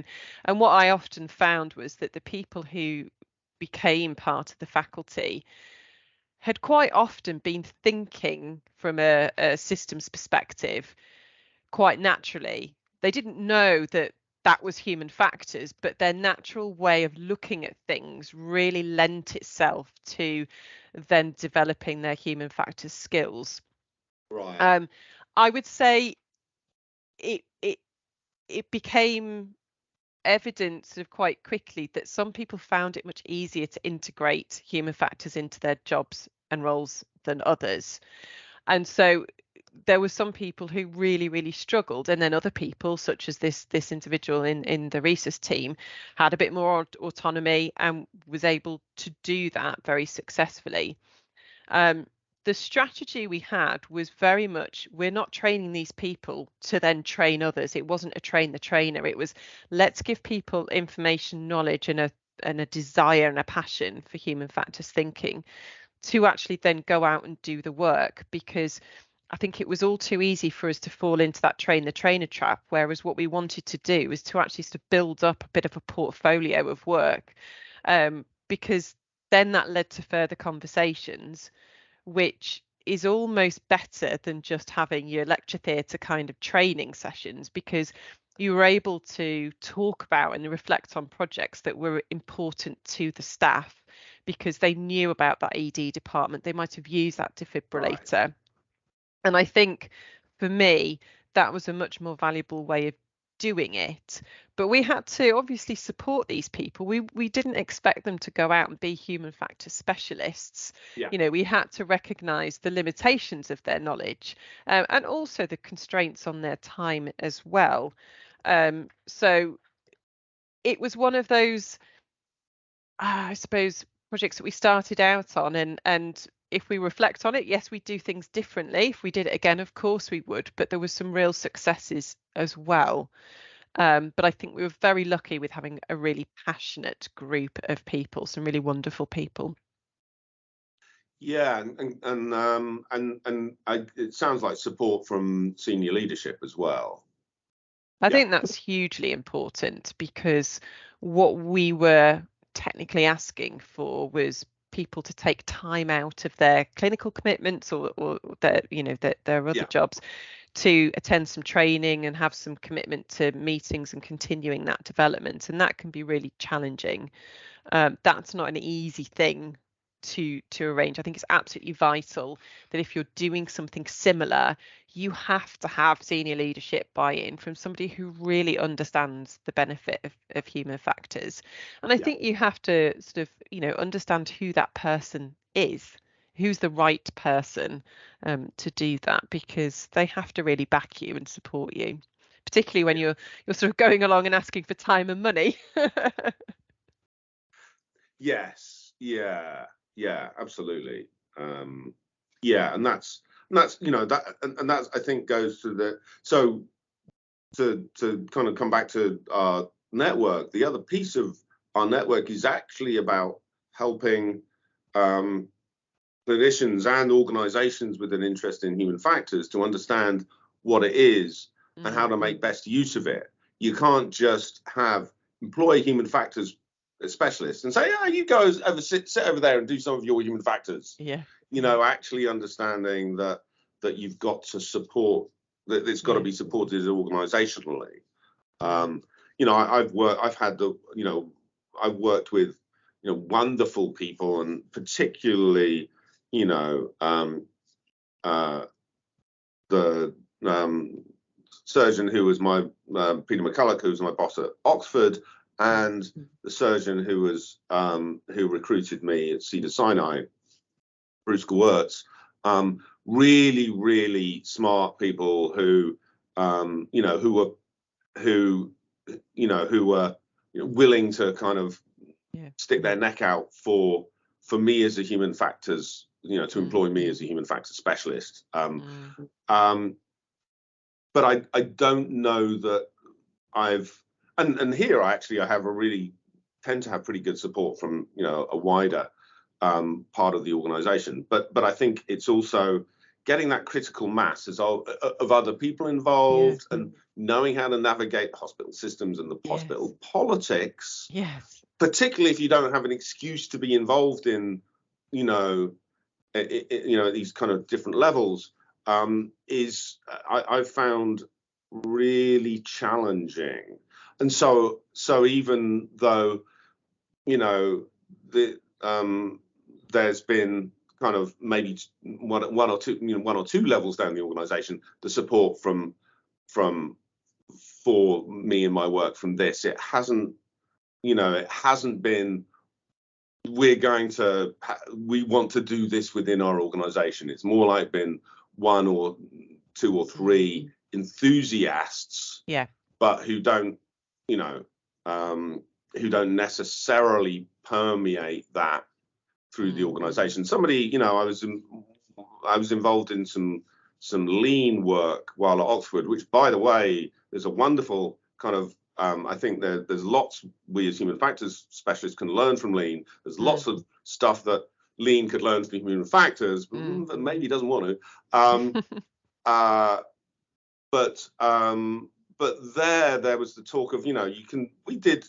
And what I often found was that the people who became part of the faculty had quite often been thinking from a systems perspective quite naturally. They didn't know that was human factors, but their natural way of looking at things really lent itself to then developing their human factors skills. Right. I would say it became evident sort of quite quickly that some people found it much easier to integrate human factors into their jobs and roles than others. And so there were some people who really struggled, and then other people, such as this individual in the research team, had a bit more autonomy and was able to do that very successfully. The strategy we had was very much, we're not training these people to then train others. It wasn't a train the trainer. It was, let's give people information, knowledge, and a desire and a passion for human factors thinking to actually then go out and do the work, because I think it was all too easy for us to fall into that train the trainer trap, whereas what we wanted to do is to actually sort of build up a bit of a portfolio of work, because then that led to further conversations, which is almost better than just having your lecture theatre kind of training sessions, because you were able to talk about and reflect on projects that were important to the staff because they knew about that ED department. They might have used that defibrillator. Right. And I think for me, that was a much more valuable way of doing it. But we had to obviously support these people. We didn't expect them to go out and be human factors specialists. Yeah. We had to recognize the limitations of their knowledge, and also the constraints on their time as well. So it was one of those, I suppose, projects that we started out on, and if we reflect on it, yes, we do things differently. If we did it again, of course we would, but there was some real successes as well. But I think we were very lucky with having a really passionate group of people, some really wonderful people. Yeah, and it sounds like support from senior leadership as well. I think that's hugely important, because what we were technically asking for was people to take time out of their clinical commitments or their other jobs to attend some training and have some commitment to meetings and continuing that development, and that can be really challenging. That's not an easy thing to arrange. I think it's absolutely vital that if you're doing something similar, you have to have senior leadership buy-in from somebody who really understands the benefit of human factors. And I think you have to sort of understand who that person is, who's the right person to do that, because they have to really back you and support you, particularly when you're sort of going along and asking for time and money. Yes, yeah, absolutely. And that's that, and that's, I think, goes to the, so to kind of come back to our network, the other piece of our network is actually about helping clinicians and organizations with an interest in human factors to understand what it is and how to make best use of it. You can't just employ human factors specialists and say, you guys sit over there and do some of your human factors. Yeah. Actually understanding that you've got to support, that it's got to be supported organizationally. I've worked with wonderful people, and particularly the surgeon who was my Peter McCulloch, who was my boss at Oxford, and the surgeon who recruited me at Cedar Sinai, Bruce Gewirtz. Really, really smart people who were willing to kind of stick their neck out for me as a human factors, to employ me as a human factors specialist. But I don't know that and here I have tend to have pretty good support from a wider part of the organization, but I think it's also getting that critical mass of other people involved, and knowing how to navigate hospital systems and the hospital politics, particularly if you don't have an excuse to be involved in these kind of different levels, I've found really challenging. And so even though there's been kind of maybe one or two levels down the organization, the support for me and my work from this, it hasn't been, we want to do this within our organization. It's more like been one or two or three enthusiasts, but who don't necessarily permeate that through the organization. Somebody, I was involved in some lean work while at Oxford, which, by the way, there's a wonderful kind of I think there's lots we as human factors specialists can learn from lean. There's lots of stuff that lean could learn from human factors, but maybe doesn't want to. But there was the talk of, we did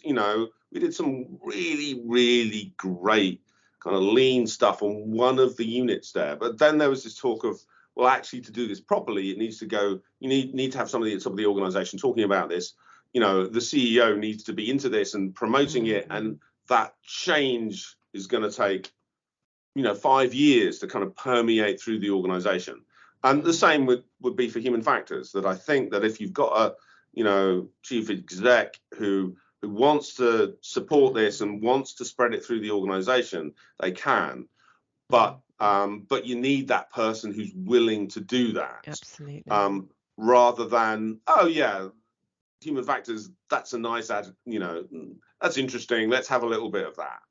some really, really great kind of lean stuff on one of the units there. But then there was this talk of, well, actually, to do this properly, it needs to go, you need to have somebody at top of the organization talking about this. The CEO needs to be into this and promoting it. And that change is going to take, 5 years to kind of permeate through the organization. And the same would be for human factors, that I think that if you've got a, chief exec who wants to support this and wants to spread it through the organization, they can. But you need that person who's willing to do that. Absolutely. Rather than, human factors, that's a nice that's interesting. Let's have a little bit of that.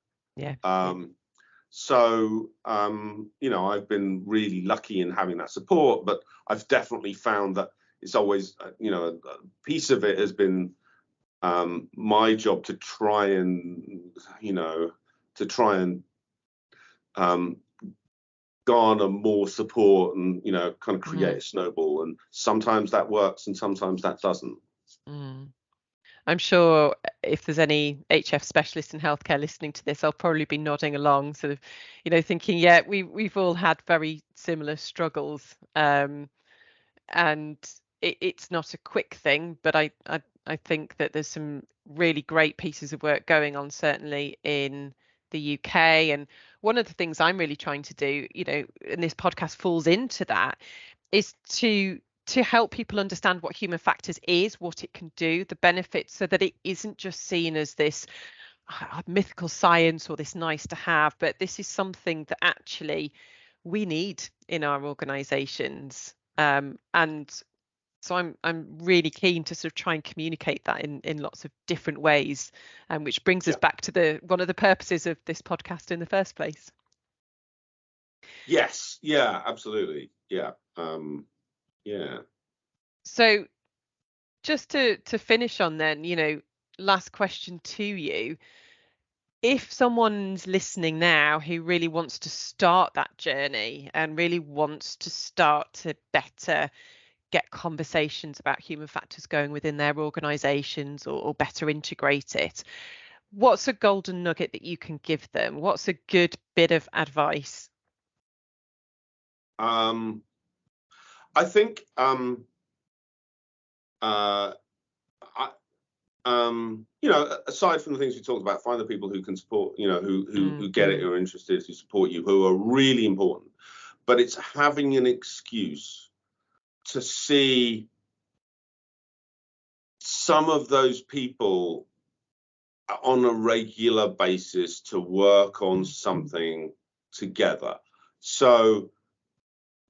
So, I've been really lucky in having that support, but I've definitely found that it's always, a piece of it has been my job to try and garner more support and, kind of create a snowball. And sometimes that works and sometimes that doesn't. I'm sure if there's any HF specialists in healthcare listening to this, I'll probably be nodding along, sort of, thinking, we've all had very similar struggles, and it's not a quick thing, but I think that there's some really great pieces of work going on, certainly in the UK. And one of the things I'm really trying to do, and this podcast falls into that, is to help people understand what human factors is, what it can do, the benefits, so that it isn't just seen as this mythical science or this nice to have, but this is something that actually we need in our organizations. And so I'm really keen to sort of try and communicate that in lots of different ways, which brings us back to one of the purposes of this podcast in the first place. Yes. Yeah, absolutely. Yeah. So just to finish on then, last question to you. If someone's listening now who really wants to start that journey and really wants to start to better get conversations about human factors going within their organizations, or better integrate it, what's a golden nugget that you can give them? What's a good bit of advice? I think aside from the things we talked about, find the people who can support, who get it, who are interested, who support you, who are really important. But it's having an excuse to see some of those people on a regular basis to work on something together. So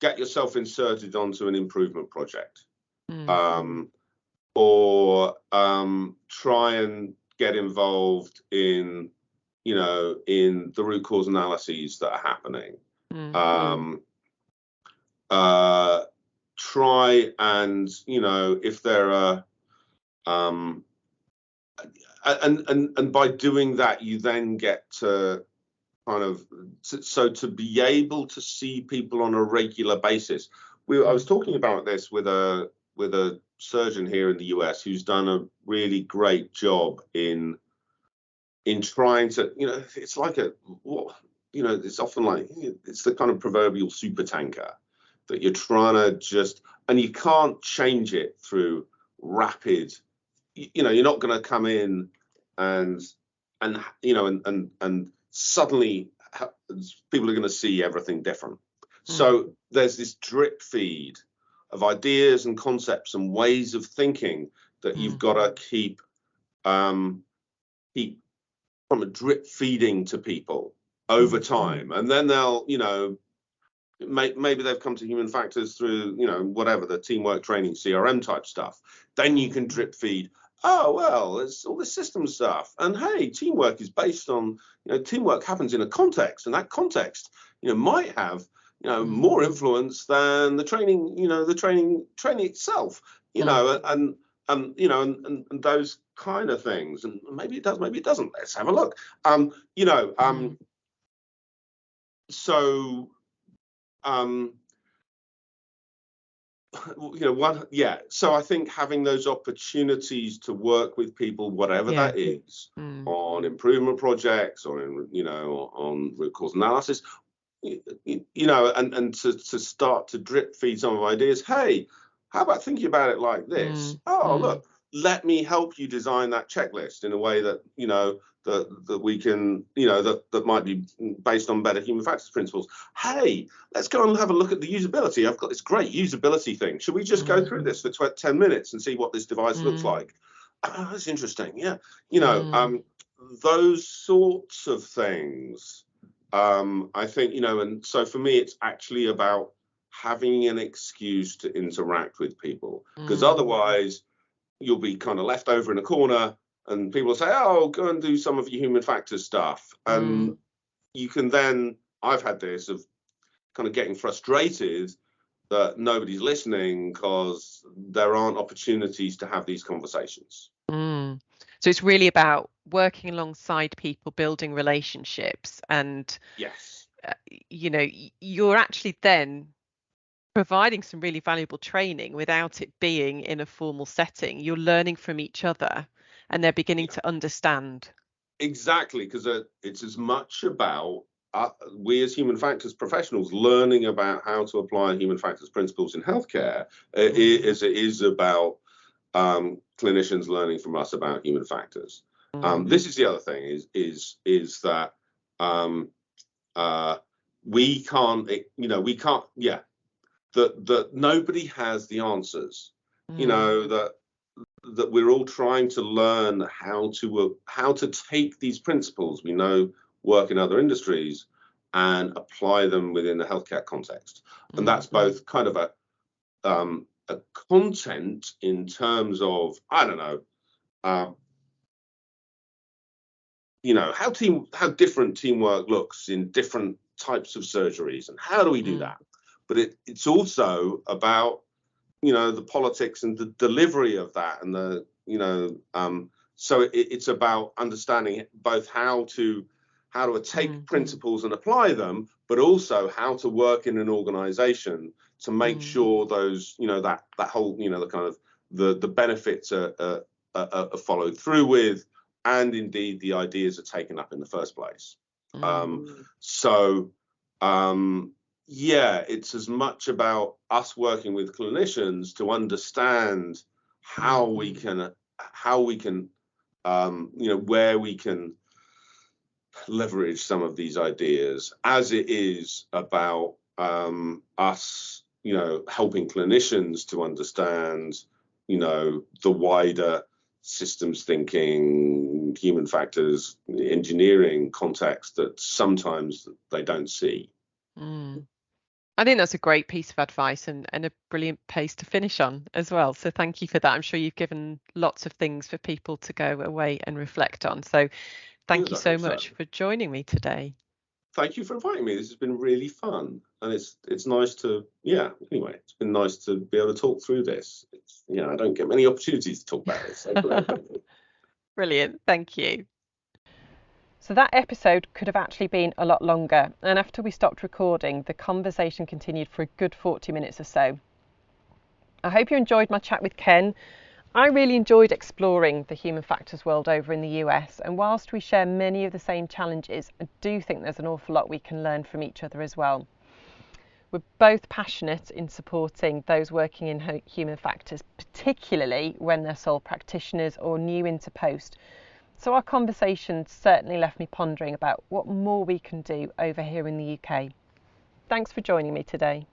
get yourself inserted onto an improvement project. Or try and get involved in, in the root cause analyses that are happening. Try and, if there are, and by doing that, you then get to kind of, to be able to see people on a regular basis. I was talking about this with a surgeon here in the US who's done a really great job in trying to, it's like it's often like, it's the kind of proverbial super tanker that you're trying to and you can't change it through rapid, you're not going to come in and suddenly people are going to see everything different. So there's this drip feed of ideas and concepts and ways of thinking that you've got to keep from a drip feeding to people over time. And then they'll, maybe they've come to human factors through, whatever, the teamwork training, CRM type stuff. Then you can drip feed, oh, well, it's all this system stuff. And hey, teamwork is based on, teamwork happens in a context, and that context, might have, more influence than the training, the training itself, and those kind of things. And maybe it does, maybe it doesn't. Let's have a look. So, so I think having those opportunities to work with people, whatever that is, on improvement projects or on root cause analysis, and to start to drip feed some of ideas. Hey, how about thinking about it like this? Look, let me help you design that checklist in a way that, that we can, that might be based on better human factors principles. Hey, let's go and have a look at the usability. I've got this great usability thing. Should we just go through this for 10 minutes and see what this device looks like? That's interesting. Yeah. Those sorts of things. I think, and so for me, it's actually about having an excuse to interact with people, because otherwise you'll be kind of left over in a corner and people will say, oh, go and do some of your human factors stuff. And you can then, I've had this of kind of getting frustrated that nobody's listening because there aren't opportunities to have these conversations. So it's really about working alongside people, building relationships, and yes, you're actually then providing some really valuable training without it being in a formal setting. You're learning from each other, and they're beginning to understand. Exactly, because it's as much about we as human factors professionals learning about how to apply human factors principles in healthcare as it is about clinicians learning from us about human factors. This is the other thing is that we can't, that nobody has the answers, that we're all trying to learn how to take these principles we know work in other industries and apply them within the healthcare context. And that's both kind of a content in terms of, I don't know, how different teamwork looks in different types of surgeries, and how do we do that? But it's also about the politics and the delivery of that, and so it's about understanding both how to take principles and apply them, but also how to work in an organization to make sure those, that whole, the kind of the benefits are followed through with, and indeed the ideas are taken up in the first place. Yeah, it's as much about us working with clinicians to understand how we can, where we can leverage some of these ideas, as it is about us, helping clinicians to understand, the wider systems thinking, human factors, engineering context that sometimes they don't see. I think that's a great piece of advice and a brilliant place to finish on as well. So thank you for that. I'm sure you've given lots of things for people to go away and reflect on. So thank you so much for joining me today. Thank you for inviting me. This has been really fun, and it's nice to anyway, it's been nice to be able to talk through this. I don't get many opportunities to talk about this. So Brilliant. Thank you. So that episode could have actually been a lot longer, and after we stopped recording, the conversation continued for a good 40 minutes or so. I hope you enjoyed my chat with Ken. I really enjoyed exploring the human factors world over in the US, and whilst we share many of the same challenges, I do think there's an awful lot we can learn from each other as well. We're both passionate in supporting those working in human factors, particularly when they're sole practitioners or new into post. So our conversation certainly left me pondering about what more we can do over here in the UK. Thanks for joining me today.